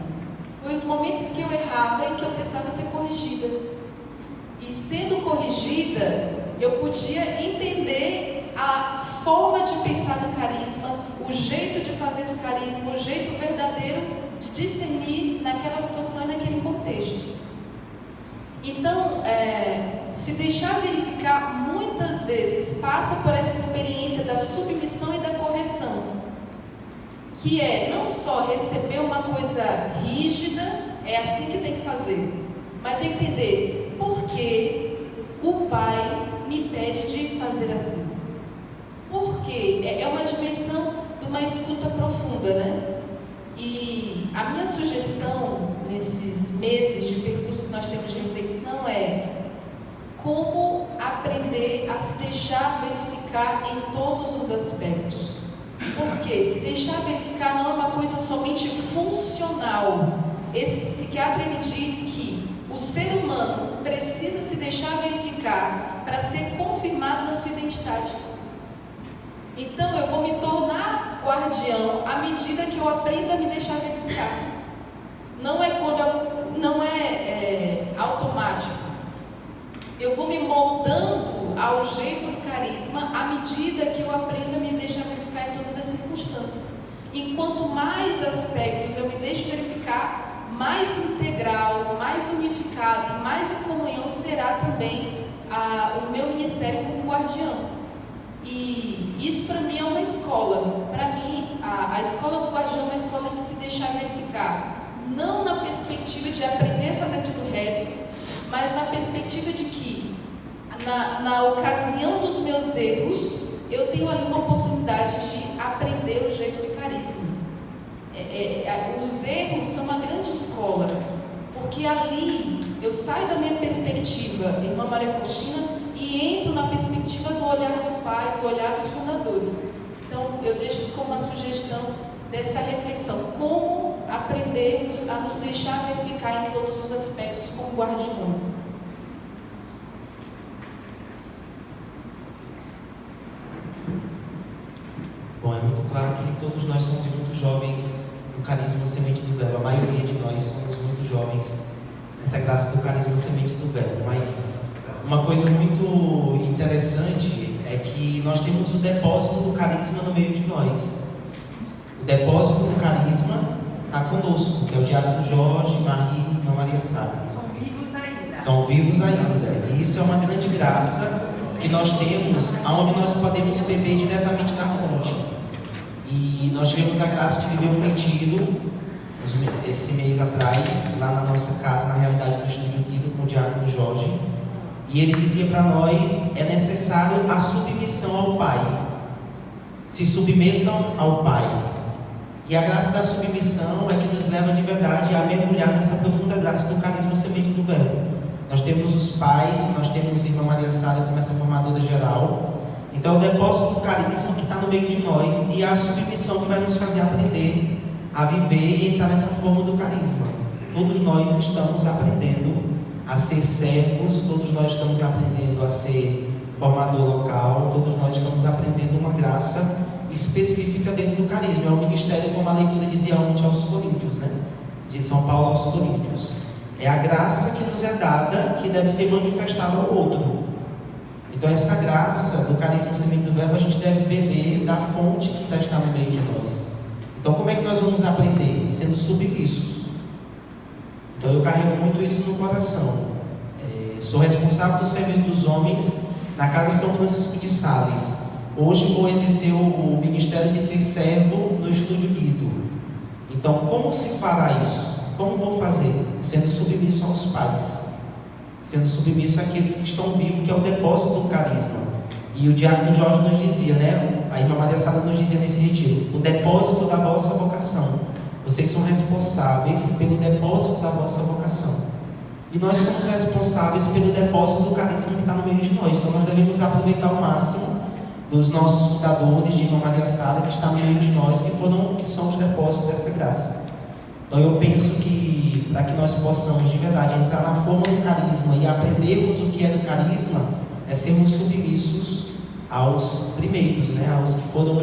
Speaker 3: Foi os momentos que eu errava e que eu precisava ser corrigida. E sendo corrigida, eu podia entender a forma de pensar do carisma, o jeito de fazer do carisma, o jeito verdadeiro de discernir naquela situação e naquele contexto. Então, se deixar verificar, muitas vezes passa por essa experiência da submissão e da correção, que é não só receber uma coisa rígida, é assim que tem que fazer, mas é entender por que o Pai me pede de fazer assim. Porque é uma dimensão de uma escuta profunda, né? E a minha sugestão nesses meses de percurso que nós temos de reflexão é como aprender a se deixar verificar em todos os aspectos. Porque se deixar verificar não é uma coisa somente funcional. Esse psiquiatra ele diz que o ser humano precisa se deixar verificar para ser confirmado na sua identidade. Então eu vou me tornar guardião à medida que eu aprendo a me deixar verificar. Não é automático. Eu vou me moldando ao jeito do carisma à medida que eu aprendo a me deixar verificar em todas as circunstâncias. Enquanto mais aspectos eu me deixo verificar, mais integral, mais unificado e mais em comunhão será também o meu ministério como guardião. E isso para mim é uma escola. Para mim, a escola do guardião é uma escola de se deixar verificar. Não na perspectiva de aprender a fazer tudo reto, mas na perspectiva de que, na ocasião dos meus erros, eu tenho ali uma oportunidade de aprender o jeito do carisma. Os erros são uma grande escola, porque ali eu saio da minha perspectiva, irmã Maria Faustina, e entro na perspectiva do olhar do Pai, do olhar dos fundadores. Então, eu deixo isso como uma sugestão dessa reflexão. Como aprendermos a nos deixar verificar em todos os aspectos como guardiões.
Speaker 7: Bom, é muito claro que todos nós somos muito jovens no carisma semente do verbo. A maioria de nós somos muito jovens nessa graça do carisma semente do verbo. Mas uma coisa muito interessante é que nós temos o depósito do carisma no meio de nós. O depósito do carisma está conosco, que é o diácono Jorge, Maria e Irmã Maria Sá.
Speaker 6: São vivos ainda.
Speaker 7: São vivos ainda. E isso é uma grande graça que nós temos, onde nós podemos beber diretamente da fonte. E nós tivemos a graça de viver um retiro esse mês atrás, lá na nossa casa, na realidade do Estúdio Guido, com o diácono Jorge. E ele dizia para nós, é necessário a submissão ao Pai. Se submetam ao Pai. E a graça da submissão é que nos leva de verdade a mergulhar nessa profunda graça do carisma semente do verbo. Nós temos os pais, nós temos a Irmã Maria Sara como essa formadora geral. Então é o depósito do carisma que está no meio de nós e a submissão que vai nos fazer aprender a viver e entrar nessa forma do carisma. Todos nós estamos aprendendo a ser servos, todos nós estamos aprendendo a ser formador local, todos nós estamos aprendendo uma graça específica dentro do carisma. É um ministério, como a leitura dizia ontem aos Coríntios, né? De São Paulo aos Coríntios. É a graça que nos é dada, que deve ser manifestada ao outro. Então essa graça do carisma semente do verbo, a gente deve beber da fonte que está no meio de nós. Então como é que nós vamos aprender? Sendo submissos. Então eu carrego muito isso no coração. Sou responsável do serviço dos homens na Casa São Francisco de Sales. Hoje vou exercer o ministério de ser servo no Estúdio Guido. Então como se fará isso? Como vou fazer? Sendo submisso aos pais. Sendo submisso àqueles que estão vivos, que é o depósito do carisma. E o diácono Jorge nos dizia, né? A Irmã Maria Sala nos dizia nesse retiro, o depósito da vossa vocação. Vocês são responsáveis pelo depósito da vossa vocação. E nós somos responsáveis pelo depósito do carisma que está no meio de nós. Então nós devemos aproveitar ao máximo dos nossos fundadores, de Irmã Maria Sala, que está no meio de nós, que são os depósitos dessa graça. Então eu penso que para que nós possamos de verdade entrar na forma do carisma e aprendermos o que é do carisma, é sermos submissos aos primeiros, né, aos que foram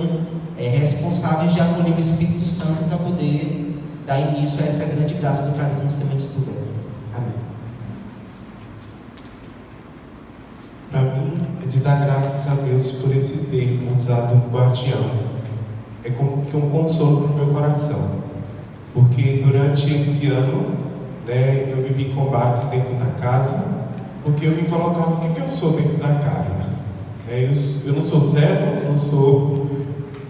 Speaker 7: responsáveis de acolher o Espírito Santo para poder dar início a essa grande graça do carisma Sementes do Verbo. Amém.
Speaker 8: Para mim, é de dar graças a Deus por esse termo usado, guardião. É como que um consolo no meu coração, porque durante esse ano, né, eu vivi combates dentro da casa, porque eu me colocava, o que eu sou dentro da casa? Eu não sou servo,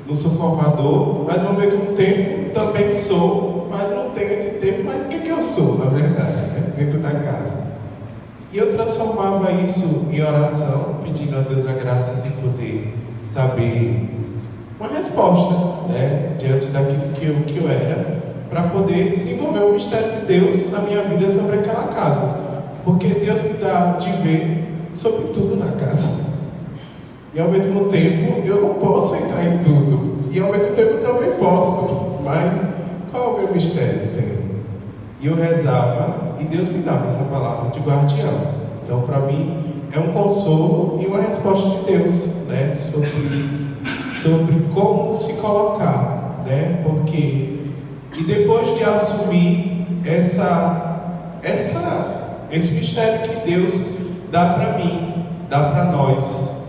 Speaker 8: não sou formador, mas ao mesmo tempo também sou, mas não tenho esse tempo, mas o que eu sou, na verdade, né, dentro da casa? E eu transformava isso em oração, pedindo a Deus a graça de poder saber uma resposta, né, diante daquilo que eu era, para poder desenvolver o mistério de Deus na minha vida sobre aquela casa. Porque Deus me dá de ver sobre tudo na casa. E ao mesmo tempo eu não posso entrar em tudo. E ao mesmo tempo eu também posso. Mas qual é o meu mistério, Senhor? E eu rezava e Deus me dava essa palavra de guardião. Então, para mim, é um consolo e uma resposta de Deus, né, sobre como se colocar, né? Porque e depois de assumir esse mistério que Deus dá para mim, dá para nós,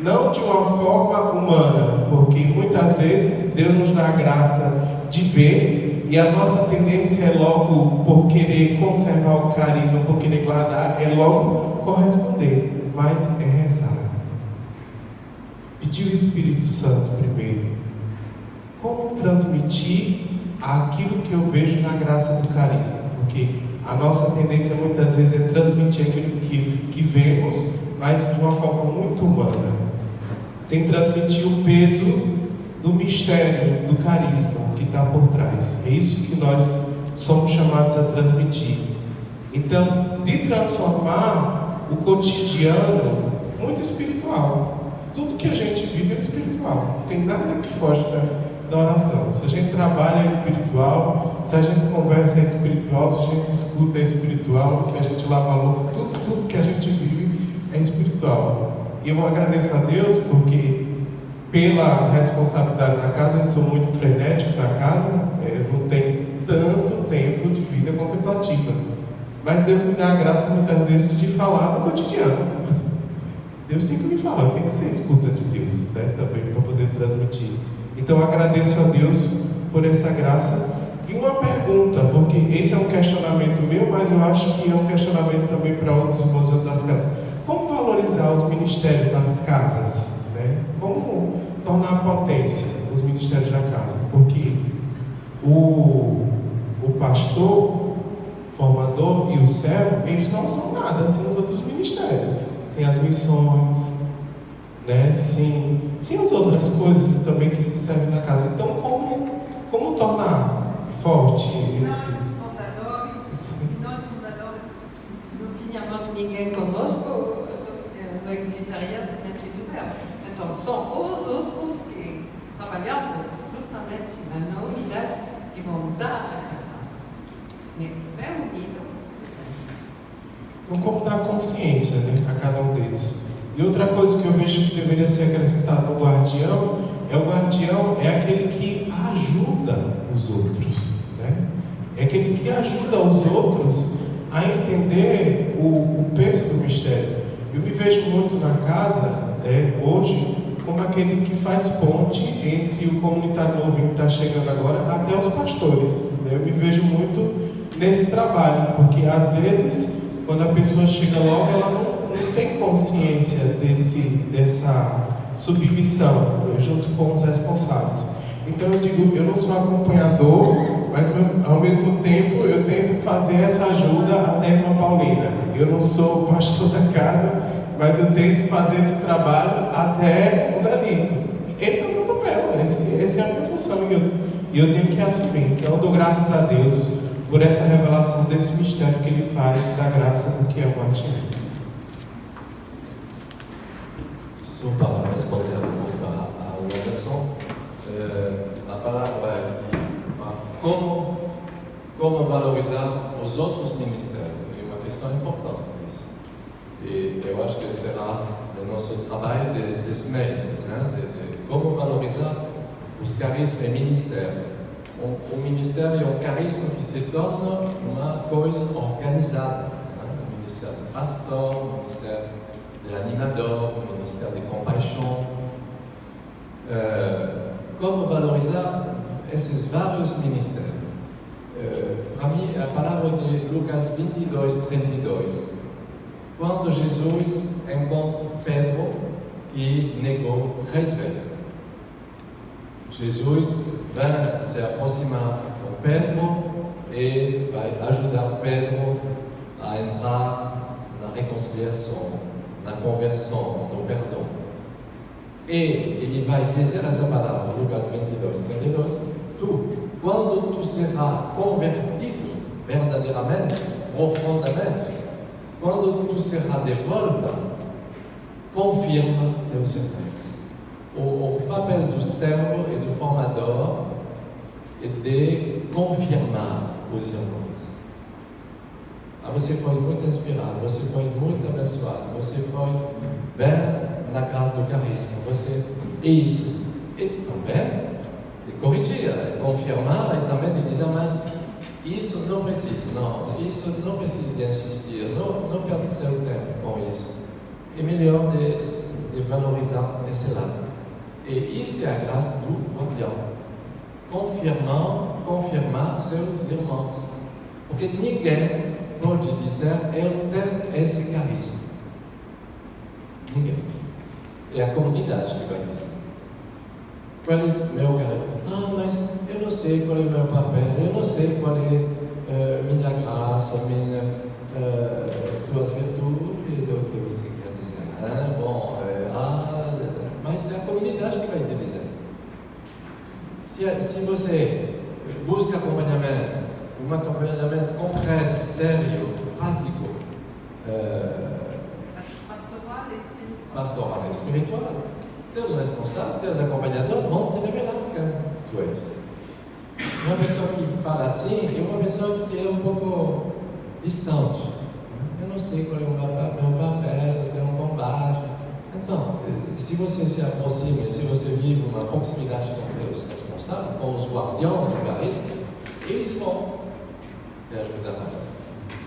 Speaker 8: não de uma forma humana, porque muitas vezes Deus nos dá a graça de ver e a nossa tendência é logo, por querer conservar o carisma, por querer guardar, é logo corresponder, mas é rezar. Pedir o Espírito Santo primeiro. Como transmitir aquilo que eu vejo na graça do carisma? Porque a nossa tendência muitas vezes é transmitir aquilo que vemos, mas de uma forma muito humana, sem transmitir o peso do mistério, do carisma que está por trás. É isso que nós somos chamados a transmitir. Então, de transformar o cotidiano muito espiritual. Tudo que a gente vive é espiritual. Não tem nada que foge da oração. Se a gente trabalha é espiritual, se a gente conversa é espiritual, se a gente escuta é espiritual, se a gente lava a louça, tudo que a gente vive é espiritual. E eu agradeço a Deus porque pela responsabilidade na casa, eu sou muito frenético na casa, eu não tenho tanto tempo de vida contemplativa. Mas Deus me dá a graça muitas vezes de falar no cotidiano. Deus tem que me falar, tem que ser escuta de Deus, né, também para poder transmitir. Então eu agradeço a Deus por essa graça. E uma pergunta, porque esse é um questionamento meu, mas eu acho que é um questionamento também para outros irmãos de outras casas. Como valorizar os ministérios nas casas? Né? Como tornar potência os ministérios da casa? Porque o pastor, formador e o servo, eles não são nada sem os outros ministérios, sem as missões, né? sem as outras coisas também que se servem na casa. Então, como tornar forte esse...
Speaker 1: Se nós fundadores não tínhamos ninguém conosco, não existiria Sementes do Verbo. Então, são os outros que, trabalhando justamente na unidade, que vão dar essa graça. Bem unido,
Speaker 8: Então, como dar consciência, né, a cada um deles. E outra coisa que eu vejo que deveria ser acrescentada no guardião é aquele que ajuda os outros, né? É aquele que ajuda os outros a entender o peso do mistério. Eu me vejo muito na casa, hoje, como aquele que faz ponte entre o comunitário novinho que está chegando agora até os pastores. Eu me vejo muito nesse trabalho, porque às vezes, quando a pessoa chega logo, ela não tem consciência dessa submissão, junto com os responsáveis. Então eu digo, eu não sou acompanhador, mas ao mesmo tempo eu tento fazer essa ajuda até a irmã Paulina. Eu não sou o pastor da casa, mas eu tento fazer esse trabalho até o Danito. Esse é o meu papel, essa é a minha função e eu tenho que assumir. Então eu dou graças a Deus por essa revelação desse mistério que Ele faz da graça do que é o guardião.
Speaker 9: Só para responder a Anderson, a palavra aqui, como valorizar os outros ministérios, é uma questão importante isso. E eu acho que será do nosso trabalho desses meses, né? De como valorizar os carismas e ministério. O ministério é um carisma que se torna uma coisa organizada. Né? O ministério do pastor, o ministério do animador, o ministério de compaixão. Como valorizar esses vários ministérios? Para mim, a palavra de Lucas 22, 32. Quando Jesus encontra Pedro, que negou 3 vezes. Jesus vai se aproximar com Pedro e vai ajudar Pedro a entrar na reconciliação, na conversão, no perdão. E ele vai dizer essa palavra, Lucas 22, 32, quando tu serás convertido verdadeiramente, profundamente, quando tu serás de volta, confirma teus irmãos. O papel do servo e do formador é de confirmar os irmãos. Você foi muito inspirado, você foi muito abençoado, você foi bem na graça do carisma, você é isso. E também de corrigir, confirmar e também de dizer, mas isso não preciso, isso não precisa de insistir, não perde seu tempo com isso. É melhor de valorizar esse lado. E isso é a graça do guardião. Confirmar seus irmãos. Porque ninguém pode dizer, eu tenho esse carisma. Ninguém. É a comunidade que vai dizer. Qual é o meu carisma? Mas eu não sei qual é o meu papel, eu não sei qual é minha graça, tuas virtudes, o que você quer dizer. Mas é a comunidade que vai te dizer. Se você busca acompanhamento, um acompanhamento concreto, sério, prático, pastoral e espiritual, teus responsáveis, teus acompanhadores vão te revelar quem tu és. Uma pessoa que fala assim é uma pessoa que é um pouco distante. Eu não sei qual é o meu papel, eu tenho um combate. Então, se você se aproxima, se você vive uma proximidade com Deus responsável, com os guardiões do carisma, eles vão te ajudar.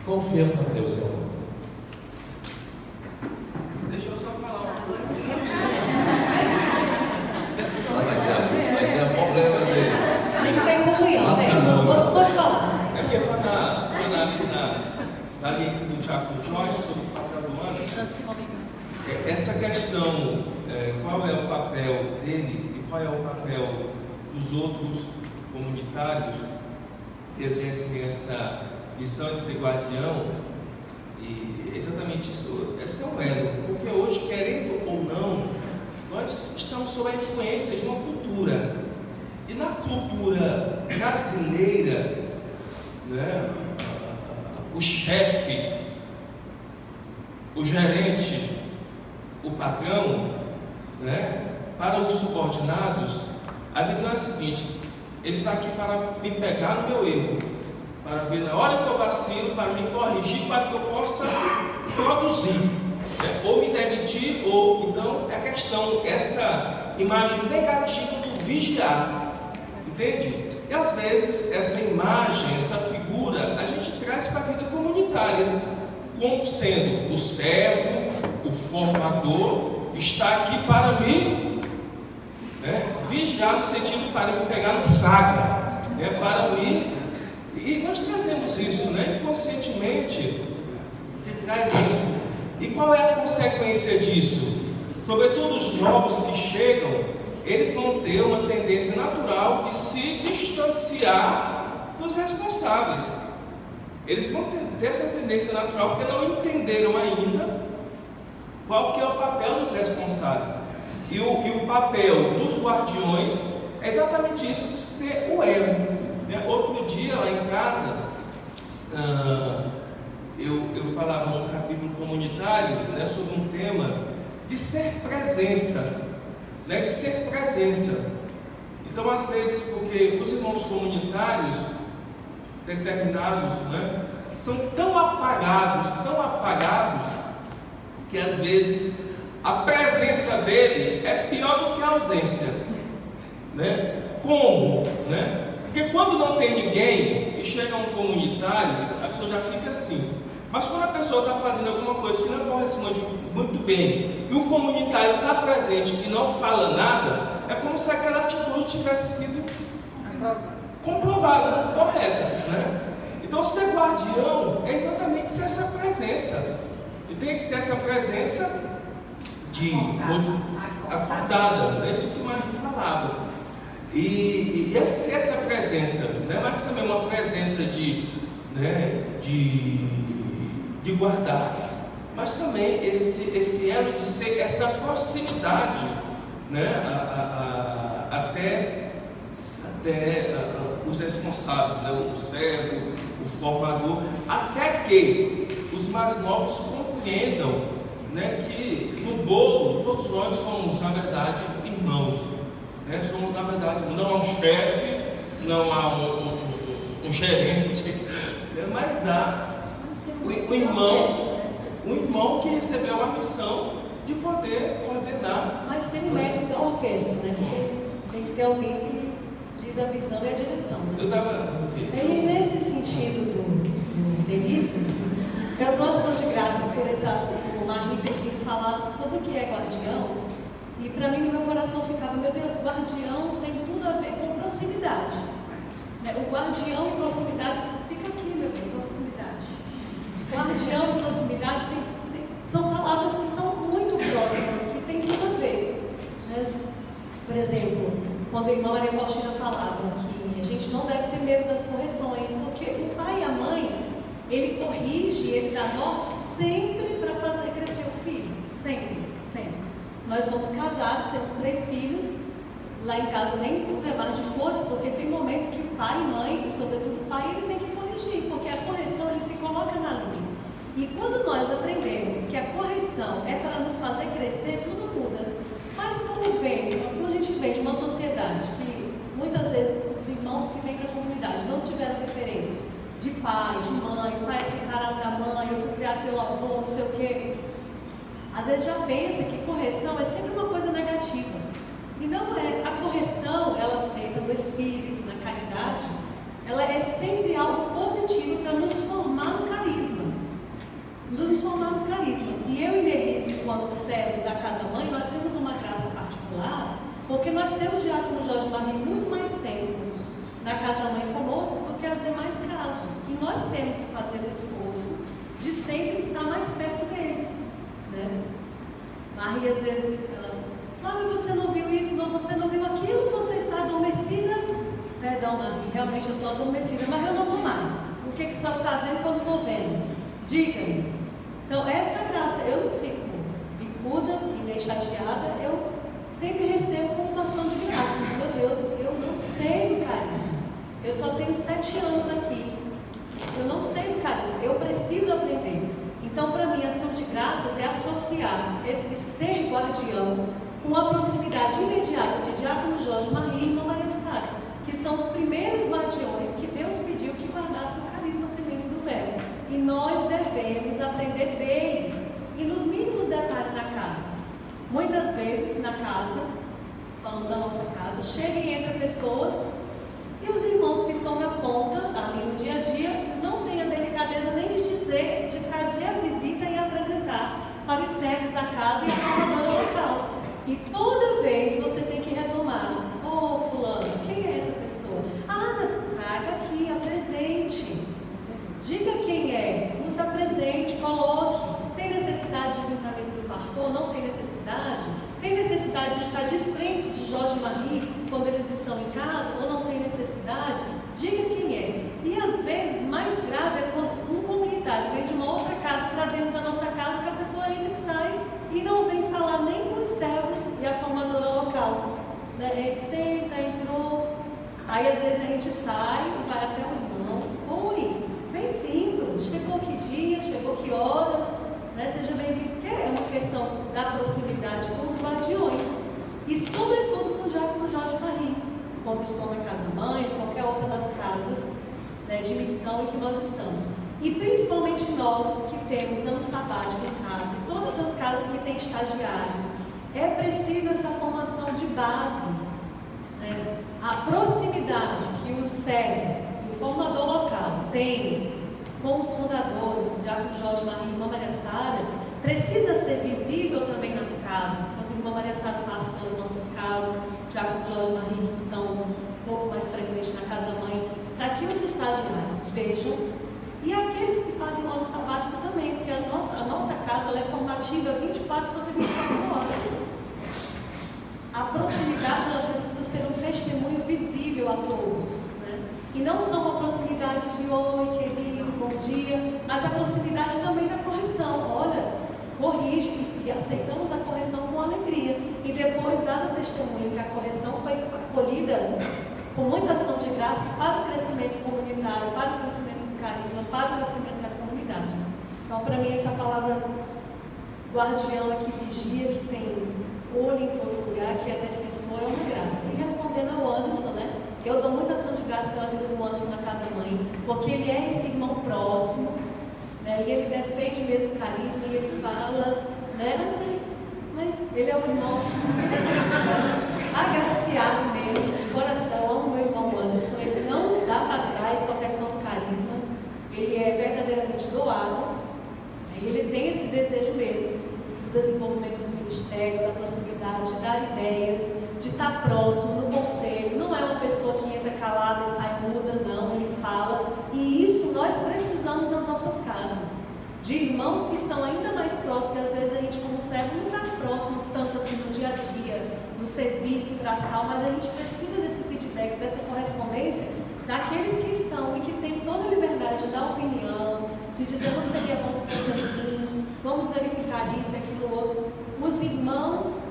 Speaker 9: Confirma Deus é um.
Speaker 2: Deixa eu só falar uma coisa.
Speaker 9: Vai ter problema de.
Speaker 6: Tem que ter comunhão, pode falar.
Speaker 2: É porque na linha do Diácono Jorge sobre esse papel do anjo, essa questão, qual é o papel dele e qual é o papel dos outros comunitários que exercem essa missão de ser guardião, e exatamente isso, esse é um elo, porque hoje, querendo ou não, nós estamos sob a influência de uma cultura, e na cultura brasileira, né, o chefe, o gerente, o patrão, né, para os subordinados, a visão é a seguinte: ele está aqui para me pegar no meu erro, para ver na hora que eu vacilo, para me corrigir, para que eu possa produzir, né, ou me demitir, ou então é a questão, essa imagem negativa do vigiar, entende? E às vezes essa imagem, essa figura, a gente traz para a vida comunitária, como sendo o servo, o formador, está aqui para me, né, vigiar, no sentido para me pegar no flagra, né, para me. E nós trazemos isso, né, inconscientemente se traz isso. E qual é a consequência disso? Sobretudo os novos que chegam, eles vão ter uma tendência natural de se distanciar dos responsáveis. Eles vão ter essa tendência natural porque não entenderam ainda qual que é o papel dos responsáveis. E o papel dos guardiões é exatamente isso, de ser o elo. Né? Outro dia, lá em casa, eu falava num capítulo comunitário, né, sobre um tema de ser presença. Né, de ser presença. Então, às vezes, porque os irmãos comunitários determinados, né, são tão apagados, que às vezes A presença dele é pior do que a ausência, né? Como, né? Porque quando não tem ninguém e chega um comunitário, a pessoa já fica assim. Mas quando a pessoa está fazendo alguma coisa que não corresponde muito bem e o comunitário está presente e não fala nada, é como se aquela atitude tivesse sido comprovada, correta, né? Então ser guardião é exatamente ser essa presença. E tem que ser essa presença acordada, é isso que o Marie falava. E essa presença, né? Mas também uma presença de guardar, mas também esse elo de ser essa proximidade, né? Até os responsáveis, né? O servo, o formador, até que os mais novos compreendam, né? Que no bolo todos nós somos, na verdade, irmãos, né? Somos, na verdade, não há um chefe, não há um gerente, né? Mas há o irmão que recebeu a missão de poder coordenar.
Speaker 6: Mas tem o mestre da orquestra, né? Tem que ter alguém que diz a visão e a direção, né?
Speaker 2: Eu estava...
Speaker 6: E nesse sentido do delito, eu dou ação de graças por o Marie ter vindo falar sobre o que é guardião. E para mim, no meu coração ficava, meu Deus, guardião tem tudo a ver com proximidade. O guardião e proximidade, fica aqui, meu bem, proximidade. Guardião e proximidade são palavras que são muito próximas, que têm tudo a ver, né? Por exemplo, quando a irmã Maria Faustina falava que a gente não deve ter medo das correções, porque o pai e a mãe, ele corrige, ele dá norte sempre para fazer crescer o filho, sempre, sempre. Nós somos casados, temos 3 filhos, lá em casa nem tudo é mar de flores, porque tem momentos que o pai e mãe, e sobretudo o pai, ele tem que corrigir, porque a correção ele se coloca na linha. E quando nós aprendemos que a correção é para nos fazer crescer, tudo muda. Mas como a gente vem de uma sociedade que muitas vezes os irmãos que vêm para a comunidade não tiveram referência de pai, de mãe, o pai é separado da mãe, eu fui criado pelo avô, não sei o quê. Às vezes já pensa que correção é sempre uma coisa negativa. E não é. A correção, ela é feita no espírito, na caridade, ela é sempre algo positivo para nos formar no carisma. Nos formar no carisma. E eu e Nelito, enquanto servos da Casa-Mãe, nós temos uma graça particular, porque nós temos Diácono Jorge Marie muito mais tempo na Casa-Mãe conosco do que as demais casas. E nós temos que fazer o esforço de sempre estar mais perto deles, né? Marie, às vezes, ela fala, mas você não viu isso, não, você não viu aquilo, você está adormecida. Perdão, Marie, realmente eu estou adormecida, mas eu não estou mais. O que a senhora está vendo que eu não estou vendo? Diga-me. Então, essa graça, eu não fico bicuda e nem chateada, eu sempre recebo como ação de graças. Meu Deus, eu não sei do carisma. Eu só tenho 7 anos aqui. Eu não sei do carisma. Eu preciso aprender. Então, para mim, a ação de graças é associar esse ser guardião com a proximidade imediata de Diácono Jorge Marie e Irmã Maria Sara, que são os primeiros guardiões que Deus pediu que guardassem o carisma sementes do Verbo. E nós devemos aprender deles, e nos mínimos detalhes na casa. Muitas vezes, na casa, falando da nossa casa, chega e entra pessoas, e os irmãos que estão na ponta, ali no dia a dia, não têm a delicadeza nem de trazer a visita e apresentar para os servos da casa e a formadora local. E toda vez você tem que retomar. Ô, fulano, quem é essa pessoa? Ah, traga aqui, apresente. Diga quem é, nos apresente, coloque. Tem necessidade de vir para a mesa do pastor? Não tem necessidade? Tem necessidade de estar de frente de Jorge Marie quando eles estão em casa? Ou não tem necessidade? Diga quem é. E às vezes, mais grave é quando um comunitário vem de uma outra casa para dentro da nossa casa, que a pessoa entra e sai e não vem falar nem com os servos e a formadora local. Né? Senta, entrou. Aí às vezes a gente sai e vai até o irmão. Oi, bem-vindo. Chegou que dia? Chegou que horas? Né? Seja bem-vindo. Porque é uma questão da proximidade com os guardiões. E sobretudo com o Diácono Jorge Marie. Quando estão na casa-mãe, qualquer outra das casas, né, de missão em que nós estamos. E principalmente nós que temos ano sabático em casa, e todas as casas que têm estagiário, é preciso essa formação de base, né? A proximidade que os servos, o formador local tem com os fundadores, Diácono Jorge Maria e Irmã Maria Sara, precisa ser visível também nas casas. Quando a Irmã Maria Sara passa pelas nossas casas, Diácono Jorge Maria, que estão um pouco mais frequente na casa-mãe, para que os estagiários vejam, e aqueles que fazem o ano sabático também, porque a nossa casa ela é formativa 24/24 horas. A proximidade ela precisa ser um testemunho visível a todos, né? E não só uma proximidade de oi, querido, bom dia, mas a proximidade também da correção. Olha, corrige, e aceitamos a correção com alegria. E depois dar o testemunho que a correção foi acolhida com muita ação de graças para o crescimento comunitário, para o crescimento do carisma, para o crescimento da comunidade. Então, para mim, essa palavra guardião aqui, vigia, que tem olho em todo lugar, que é defensor, é uma graça. E respondendo ao Anderson, né? Eu dou muita ação de graça pela vida do Anderson na casa-mãe, porque ele é esse irmão próximo, né? E ele defende mesmo o carisma, e ele fala, né? Às vezes, mas ele é um irmão agraciado mesmo, de coração. Eu amo meu irmão Anderson, ele não dá para trás com a questão do carisma, ele é verdadeiramente doado, né? E ele tem esse desejo mesmo do desenvolvimento dos ministérios, da proximidade, de dar ideias, de estar próximo no conselho. Não é uma pessoa que entra calada e sai muda, não, ele fala. E isso nós precisamos nas nossas casas, de irmãos que estão ainda mais próximos, porque às vezes a gente como servo não está próximo tanto assim no dia a dia, no serviço braçal, mas a gente precisa desse feedback, dessa correspondência daqueles que estão e que têm toda a liberdade de dar opinião, de dizer não seria bom se fosse assim, vamos verificar isso, aquilo, outro. Os irmãos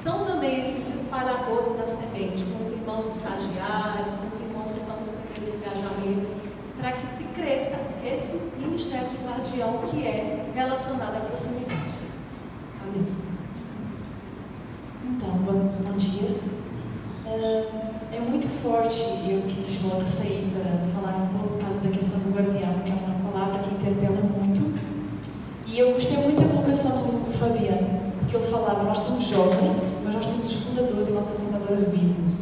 Speaker 6: são também esses espalhadores da semente, com os irmãos estagiários, com os irmãos que estão nos primeiros engajamentos, para que se cresça esse ministério de guardião que é relacionado à proximidade. Amém.
Speaker 10: Então, bom dia. É muito forte, eu quis logo sair para falar um pouco por causa da questão do guardião, que é uma palavra que interpela muito. E eu gostei muito da colocação do Fabiano, porque ele falava, nós somos jovens, mas nós temos os fundadores e a nossa formadora vivos.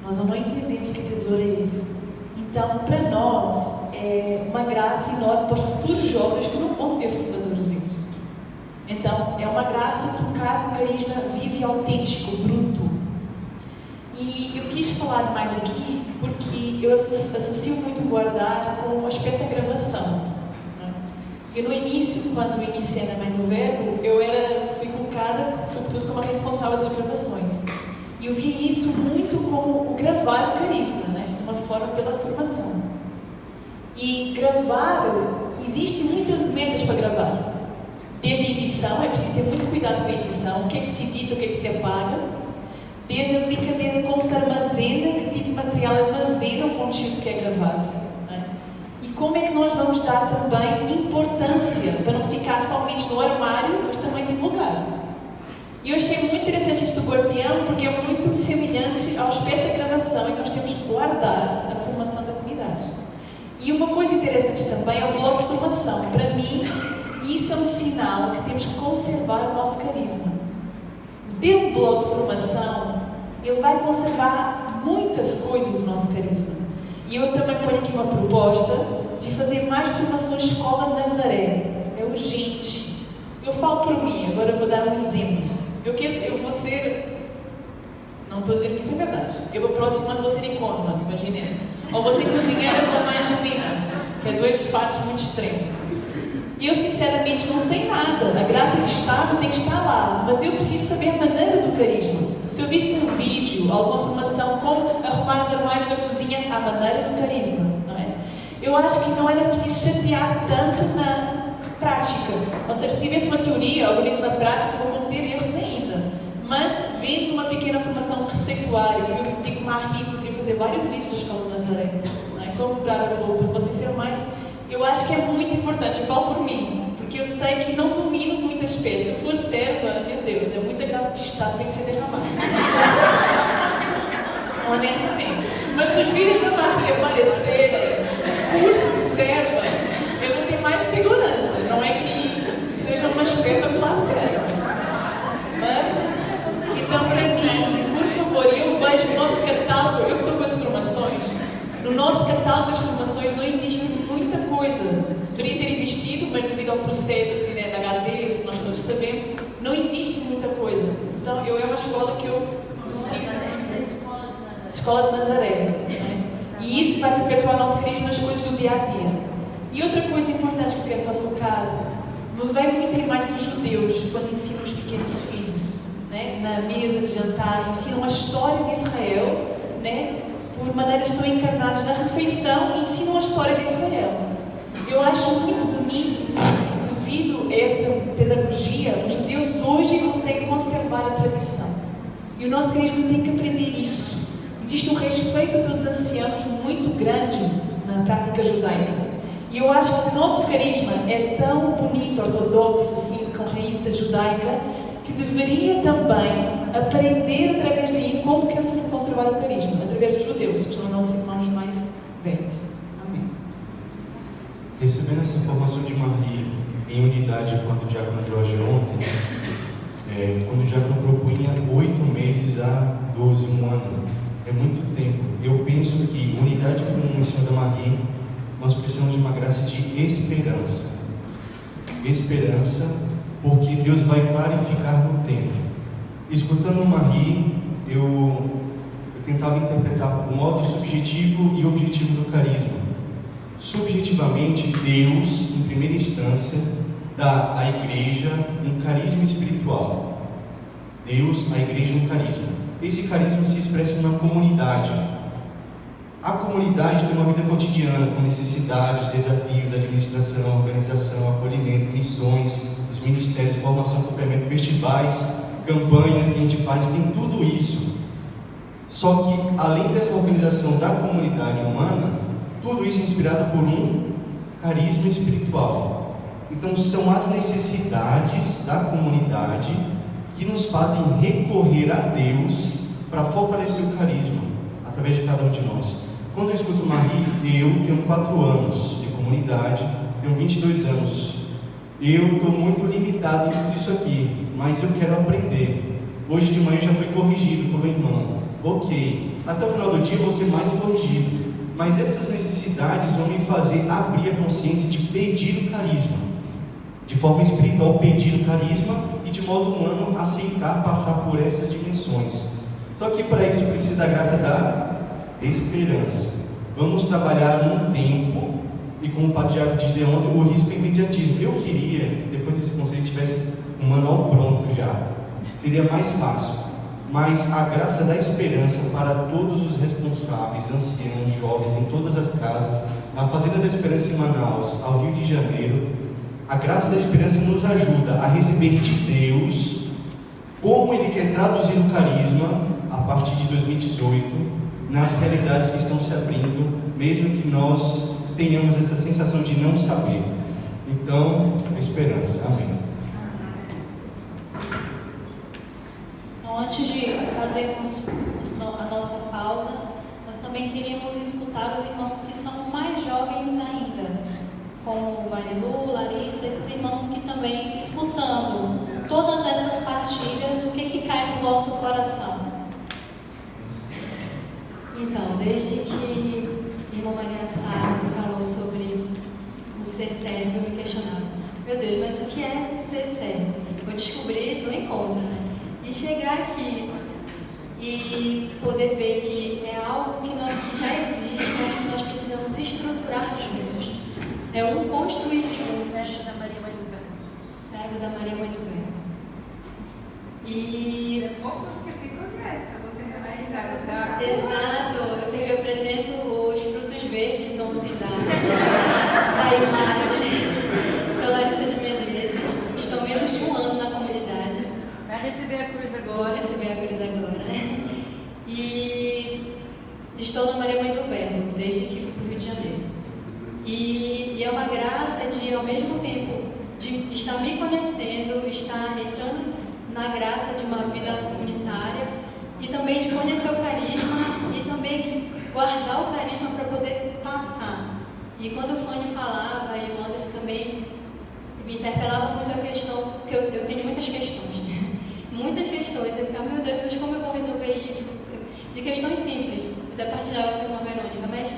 Speaker 10: Nós não entendemos que tesouro é esse. Então, para nós, é uma graça enorme para os futuros jovens que não vão ter fundadores vivos. Então, é uma graça tocar no carisma vivo e autêntico, bruto. E eu quis falar mais aqui porque eu associo muito guardar com o aspecto da gravação. Eu no início, quando iniciei na Mãe do Verbo, fui colocada, sobretudo, como a responsável das gravações. E eu vi isso muito como o gravar o carisma, né? De uma forma pela formação. E gravar, existem muitas metas para gravar. Desde a edição, é preciso ter muito cuidado com a edição, o que é que se edita, o que é que se apaga. Desde a delicadeza como se armazena, que tipo de material armazena o conteúdo que é gravado. Né? E como é que nós vamos dar também importância para não ficar somente no armário, mas também divulgar. E eu achei muito interessante isto do guardião, porque é muito semelhante ao aspecto da gravação, e nós temos que guardar a formação da comunidade. E uma coisa interessante também é o bloco de formação. Para mim, isso é um sinal que temos que conservar o nosso carisma. Ter um bloco de formação, ele vai conservar muitas coisas do nosso carisma. E eu também ponho aqui uma proposta de fazer mais formações de escola de Nazaré. É urgente. Eu falo por mim, agora vou dar um exemplo. Eu vou ser... Não estou a dizer que isso é verdade. Eu, no próximo ano, vou ser ecônoma, imaginemos. Ou vou ser cozinheira com a mãe Angelina, que é dois fatos muito extremos. E eu, sinceramente, não sei nada. A graça de estar, eu tenho que estar lá. Mas eu preciso saber a maneira do carisma. Se eu visse um vídeo, alguma formação, como arrumar os armários da cozinha, à maneira do carisma, não é? Eu acho que não era preciso chatear tanto na prática. Ou seja, se tivesse uma teoria, obviamente na prática vou cometer erros ainda. Mas, vendo uma pequena formação receituária, eu digo Marie, eu queria fazer vários vídeos da Escola de Nazaré, não é? Como dobrar a roupa, vocês serão mais... Eu acho que é muito importante, eu falo por mim, porque eu sei que não domino muitas peças. Se eu for serva, meu Deus, é muita graça de Estado, tem que ser derramada. Honestamente. Mas se os vídeos da Maria aparecerem, Poderia ter existido, mas devido ao processo de HD, isso nós todos sabemos, não existe muita coisa. Então, é uma escola que eu cito muito. Escola de Nazaré. Né? E isso vai perpetuar nosso carisma nas coisas do dia a dia. E outra coisa importante que eu quero só focar, me vem muito a imagem dos judeus, quando ensinam os pequenos filhos, né? Na mesa de jantar, ensinam a história de Israel, né? Por maneiras tão encarnadas na refeição, ensinam a história de Israel. Eu acho muito bonito, devido a essa pedagogia, os judeus hoje conseguem conservar a tradição. E o nosso carisma tem que aprender isso. Existe um respeito pelos anciãos muito grande na prática judaica. E eu acho que o nosso carisma é tão bonito, ortodoxo, assim, com raiz judaica, que deveria também aprender através daí como que é conservar o carisma, através dos judeus, que são os nossos irmãos mais velhos. Amém.
Speaker 8: Recebendo essa informação de Marie em unidade com a do diácono Jorge ontem, quando o diácono propunha 8 meses a 12, um ano, é muito tempo. Eu penso que unidade com o ensino da Marie, nós precisamos de uma graça de esperança. Esperança, porque Deus vai clarificar no tempo. Escutando Marie, eu tentava interpretar o modo subjetivo e objetivo do carisma. Subjetivamente, Deus, em primeira instância, dá à igreja um carisma espiritual. Deus, à igreja, um carisma. Esse carisma se expressa em uma comunidade. A comunidade tem uma vida cotidiana, com necessidades, desafios, administração, organização, acolhimento, missões, os ministérios, formação, acompanhamento, festivais, campanhas que a gente faz, tem tudo isso. Só que, além dessa organização da comunidade humana, tudo isso é inspirado por um carisma espiritual. Então, são as necessidades da comunidade que nos fazem recorrer a Deus para fortalecer o carisma, através de cada um de nós. Quando eu escuto Marie, eu tenho 4 anos de comunidade, tenho 22 anos. Eu estou muito limitado em tudo isso aqui, mas eu quero aprender. Hoje de manhã já fui corrigido por meu irmão. Ok, até o final do dia eu vou ser mais corrigido. Mas essas necessidades vão me fazer abrir a consciência de pedir o carisma. De forma espiritual, pedir o carisma e de modo humano aceitar passar por essas dimensões. Só que para isso precisa da graça da esperança. Vamos trabalhar num tempo, e como o Padre Diago dizia ontem, o risco é imediatismo. Eu queria que depois desse conselho tivesse um manual pronto já. Seria mais fácil. Mas a graça da esperança para todos os responsáveis, anciãos, jovens, em todas as casas, na Fazenda da Esperança em Manaus, ao Rio de Janeiro, a graça da esperança nos ajuda a receber de Deus como Ele quer traduzir o carisma a partir de 2018 nas realidades que estão se abrindo, mesmo que nós tenhamos essa sensação de não saber. Então, esperança. Amém.
Speaker 10: Então, antes de fazermos a nossa pausa, nós também queríamos escutar os irmãos que são mais jovens ainda, como Marilu, Larissa, esses irmãos que também, escutando todas essas partilhas, o que cai no vosso coração?
Speaker 11: Então, desde que a irmã Maria Sara me falou sobre o ser servo, eu me questionava, meu Deus, mas o que é ser servo? Eu descobri no encontro, né? E chegar aqui e poder ver que é algo que já existe, mas que nós precisamos estruturar juntos. É um construir juntos. Servo da Maria Mãe do Verbo. Servo da Maria Mãe do Verbo. E...
Speaker 5: poucos que te conhecem, você não é exato.
Speaker 11: Exato, eu represento os frutos verdes ontem da imagem. Sou Larissa de Menezes, estou menos de um ano na comunidade.
Speaker 5: Vai receber a cruz agora.
Speaker 11: Vou receber a cruz agora. E estou na Maria Mãe do Verbo, desde que fui para o Rio de Janeiro. E é uma graça de, ao mesmo tempo, de estar me conhecendo, estar entrando na graça de uma vida comunitária e também de conhecer o carisma e também guardar o carisma para poder passar. E quando o Fanny falava, e o Anderson também me interpelava muito a questão, porque eu tenho muitas questões, né? Muitas questões, eu ficava, meu Deus, mas como eu vou resolver isso? De questões simples, eu até partilhava com a irmã Verônica, mas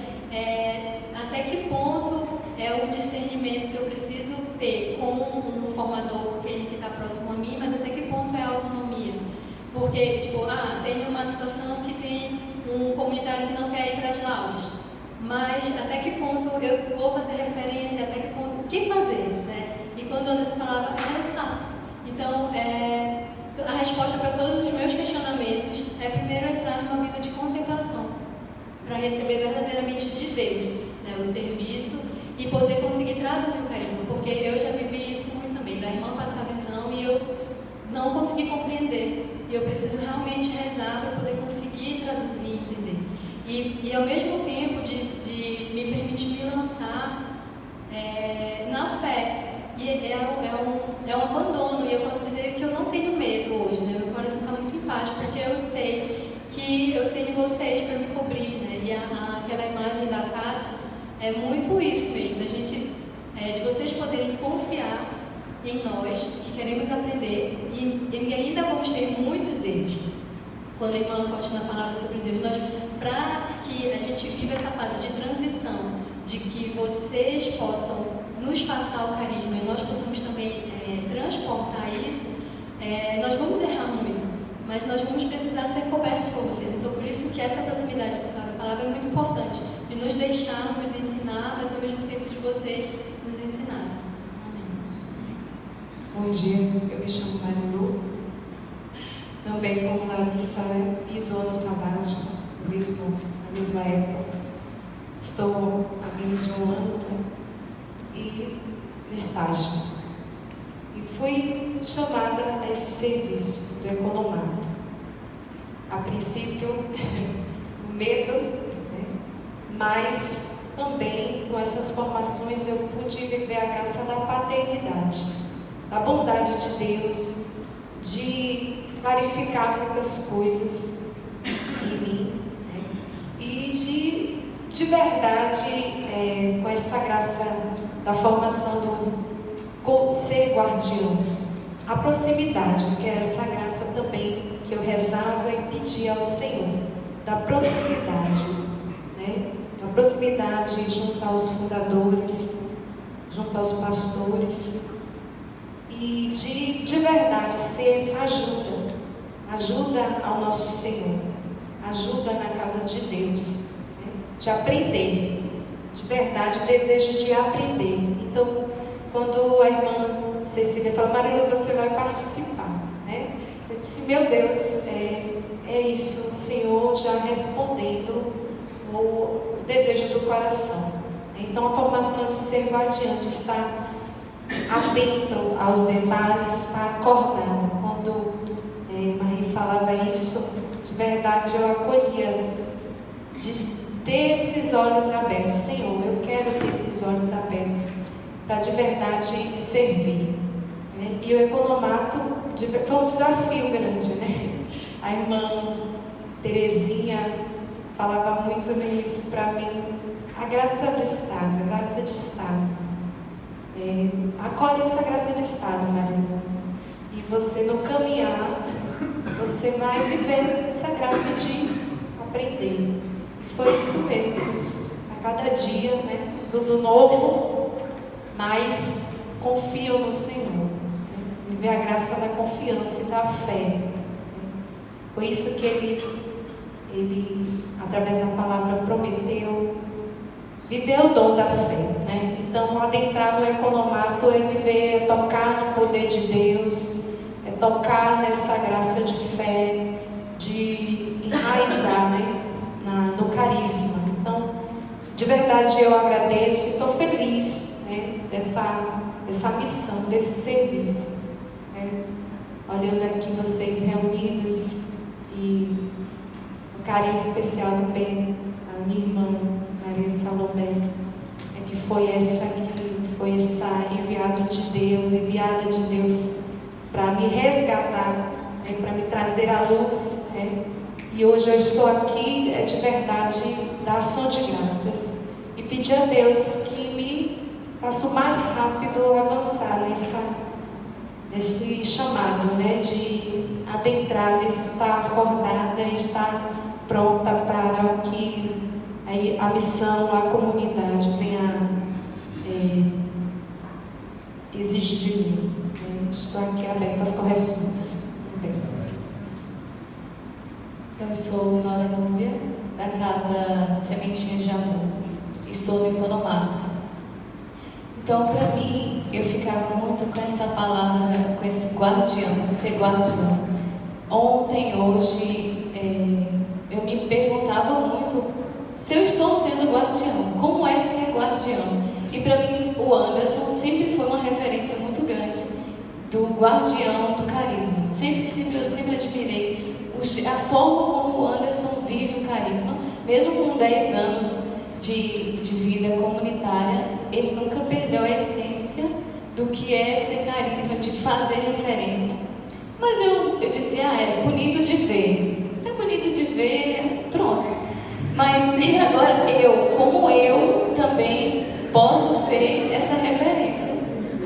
Speaker 11: até que ponto é o discernimento que eu eu preciso ter com um formador, aquele que está próximo a mim, mas até que ponto é a autonomia? Porque, tipo, tem uma situação que tem um comunitário que não quer ir para as laudes, mas até que ponto eu vou fazer referência, até que ponto, o que fazer, né? E quando o Anderson falava, restar. Então, a resposta para todos os meus questionamentos é primeiro entrar numa vida de contemplação, para receber verdadeiramente de Deus, né, o serviço e poder conseguir traduzir o carisma, porque eu já vivi isso muito também, da irmã passar a visão e eu não consegui compreender, e eu preciso realmente rezar para poder conseguir traduzir e entender. E ao mesmo tempo de me permitir me lançar na fé. E é um abandono, e eu posso dizer que eu não tenho medo hoje, né? Meu coração está muito em paz, porque eu sei que eu tenho vocês para me cobrir, né? E aquela imagem da casa é muito isso mesmo, da gente, de vocês poderem confiar em nós, que queremos aprender, e ainda vamos ter muitos erros. Quando a irmã Faustina falava sobre os erros, para que a gente viva essa fase de transição, de que vocês possam nos passar o carisma e nós possamos também transportar isso, nós vamos errar muito, mas nós vamos precisar ser cobertos por vocês. Então, por isso que essa proximidade que a Flávia falava é muito importante, de nos deixarmos ensinar, mas ao mesmo tempo de vocês nos ensinarem.
Speaker 12: Bom dia, eu me chamo Marilu. Também, como Larissa, pisou no sabático, na mesma época. Estou há menos de um ano, e no estágio. E fui chamada a esse serviço do economato. A princípio, medo, né? Mas também com essas formações eu pude viver a graça da paternidade, da bondade de Deus, de clarificar muitas coisas em mim, né? E de verdade, com essa graça da formação dos ser guardião, a proximidade, que é essa graça também que eu rezava e pedia ao Senhor, da proximidade, né? Da proximidade junto aos fundadores, junto aos pastores, e de verdade ser essa ajuda ao nosso Senhor, ajuda na casa de Deus, né? De aprender, de verdade, o desejo de aprender. Então, quando a irmã Cecília falou, Marília, você vai participar, né? Eu disse, meu Deus, é isso, o Senhor já respondendo o desejo do coração. Então, a formação de ser guardiã, de estar atento aos detalhes, estar acordada. Quando Marie falava isso, de verdade eu acolhia, de ter esses olhos abertos. Senhor, eu quero ter esses olhos abertos para de verdade servir, né? E o economato foi um desafio grande, né? A irmã Terezinha falava muito no início para mim, a graça do Estado, a graça de Estado. Acolhe essa graça de Estado, Maria. E você no caminhar, você vai viver essa graça de aprender. Foi isso mesmo, a cada dia, né, do novo, mas confio no Senhor, viver a graça da confiança e da fé. Foi isso que ele através da palavra, prometeu viver o dom da fé, né? Então, adentrar no economato é viver, é tocar no poder de Deus, é tocar nessa graça de fé, de enraizar, né? No carisma. Então, de verdade eu agradeço e estou feliz, né, dessa missão, desse serviço, né? Olhando aqui vocês reunidos e um carinho especial também a minha irmã Maria Salomé, que foi essa enviada de Deus para me resgatar, né, para me trazer à luz, né? E hoje eu estou aqui, de verdade, da ação de graças. E pedir a Deus que me faça o mais rápido avançar nesse chamado, né? De adentrar, estar acordada, estar pronta para que a missão, a comunidade venha existe de mim. Estou aqui aberta às correções.
Speaker 11: Eu sou Nora Núbia, da casa Sementinha de Amor. Estou no Economato. Então, para mim, eu ficava muito com essa palavra, com esse guardião, ser guardião. Ontem, hoje, eu me perguntava muito se eu estou sendo guardião, como é ser guardião? E para mim, o Anderson sempre foi uma referência muito grande do guardião do carisma. Eu sempre admirei a forma como o Anderson vive o carisma, mesmo com 10 anos de vida comunitária, ele nunca perdeu a essência do que é ser carisma, de fazer referência. Mas eu dizia, é bonito de ver. É bonito de ver, pronto. Mas e agora como eu também posso ser essa referência?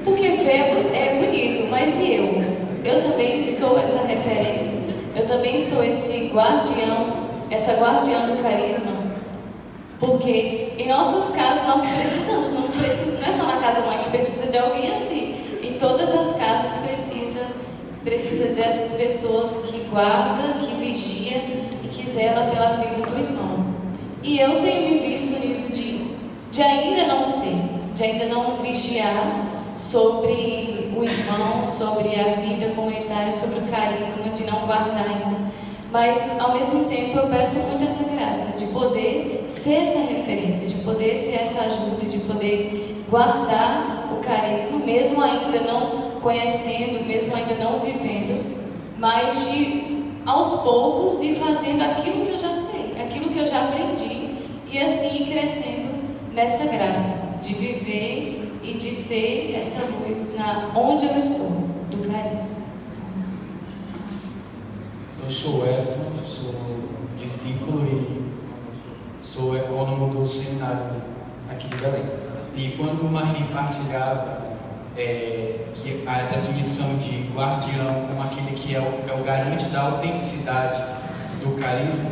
Speaker 11: Porque ver é bonito, mas e eu? Eu também sou essa referência. Eu também sou esse guardião, essa guardiã do carisma. Porque em nossas casas nós precisamos, não é só na casa mãe que precisa de alguém assim. Em todas as casas precisa dessas pessoas que guardam, que vigia e que zela pela vida do irmão. E eu tenho me visto nisso de ainda não ser, de ainda não vigiar sobre o irmão, sobre a vida comunitária, sobre o carisma, de não guardar ainda. Mas, ao mesmo tempo, eu peço muito essa graça de poder ser essa referência, de poder ser essa ajuda, de poder guardar o carisma, mesmo ainda não conhecendo, mesmo ainda não vivendo, mas de, aos poucos, ir fazendo aquilo que eu já sei, aquilo que eu já aprendi, e assim ir crescendo nessa graça, de viver e de ser essa luz onde eu estou, do carisma.
Speaker 13: Eu sou Elton, sou discípulo e sou ecônomo do seminário aqui de Belém. E quando o Marie partilhava que a definição de guardião como aquele que é o garante da autenticidade do carisma,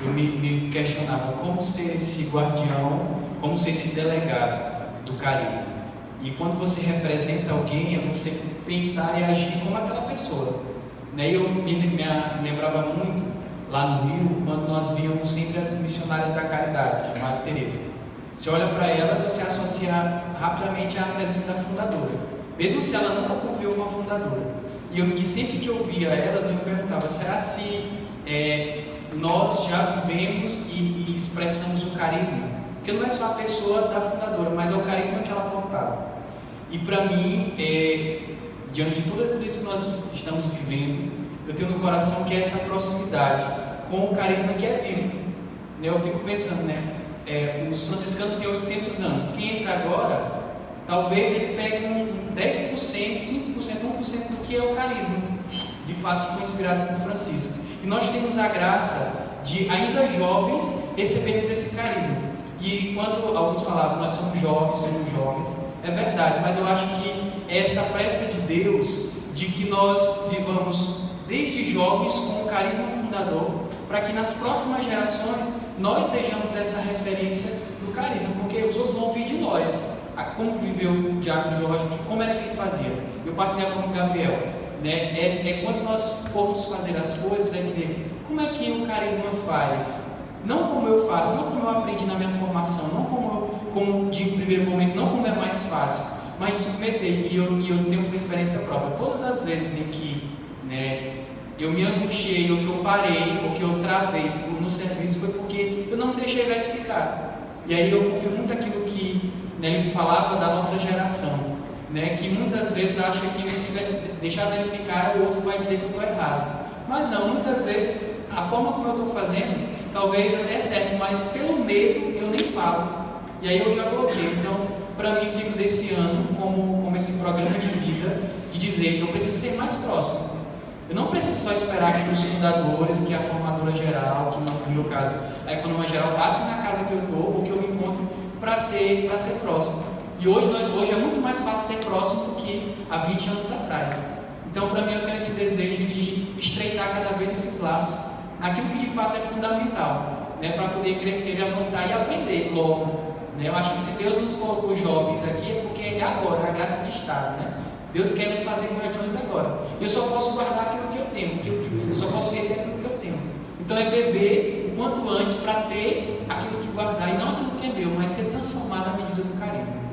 Speaker 13: eu me questionava como ser esse guardião, como ser esse delegado do carisma. E quando você representa alguém, é você pensar e agir como aquela pessoa. E eu me lembrava muito, lá no Rio, quando nós víamos sempre as missionárias da caridade, de Maria Teresa. Você olha para elas, você associa rapidamente à presença da fundadora, mesmo se ela nunca conviveu com a fundadora. E sempre que eu via elas, eu me perguntava, será se nós já vivemos e expressamos o carisma? Porque não é só a pessoa da fundadora, mas é o carisma que ela portava. E para mim, diante de tudo isso que nós estamos vivendo, eu tenho no coração que é essa proximidade com o carisma que é vivo. Eu fico pensando, os franciscanos têm 800 anos. Quem entra agora, talvez ele pegue 10%, 5%, 1% do que é o carisma, de fato, que foi inspirado por Francisco. E nós temos a graça de, ainda jovens, recebermos esse carisma. E quando alguns falavam, nós somos jovens, é verdade, mas eu acho que é essa pressa de Deus de que nós vivamos desde jovens com o carisma fundador, para que nas próximas gerações nós sejamos essa referência do carisma, porque os outros vão vir de nós. Como viveu o Diácono Jorge, como era que ele fazia? Eu partilhava com o Gabriel, quando nós formos fazer as coisas, é dizer, como é que o carisma faz? Não como eu faço, não como eu aprendi na minha formação, não como de primeiro momento, não como é mais fácil, mas submeter. E eu tenho uma experiência própria. Todas as vezes em que eu me angustiei, ou que eu parei, ou que eu travei no serviço, foi porque eu não me deixei verificar. E aí eu confio muito aquilo que ele falava da nossa geração, que muitas vezes acha que se deixar verificar, o outro vai dizer que eu estou errado. Mas não, muitas vezes a forma como eu estou fazendo, talvez até é certo, mas pelo medo eu nem falo. E aí eu já bloqueio. Então, para mim, fico desse ano como esse programa de vida, de dizer que eu preciso ser mais próximo. Eu não preciso só esperar que os fundadores, que a formadora geral, que no meu caso a econômica geral, passe na casa que eu estou ou que eu me encontro para ser próximo. E hoje é muito mais fácil ser próximo do que há 20 anos atrás. Então, para mim, eu tenho esse desejo de estreitar cada vez esses laços naquilo que de fato é fundamental, para poder crescer e avançar e aprender logo. Eu acho que se Deus nos colocou jovens aqui é porque é agora, a graça de estar. Deus quer nos fazer guardiões agora. Eu só posso guardar aquilo que eu tenho, eu só posso reter aquilo que eu tenho. Então é beber o quanto antes para ter aquilo que guardar, e não aquilo que é meu, mas ser transformado à medida do carisma.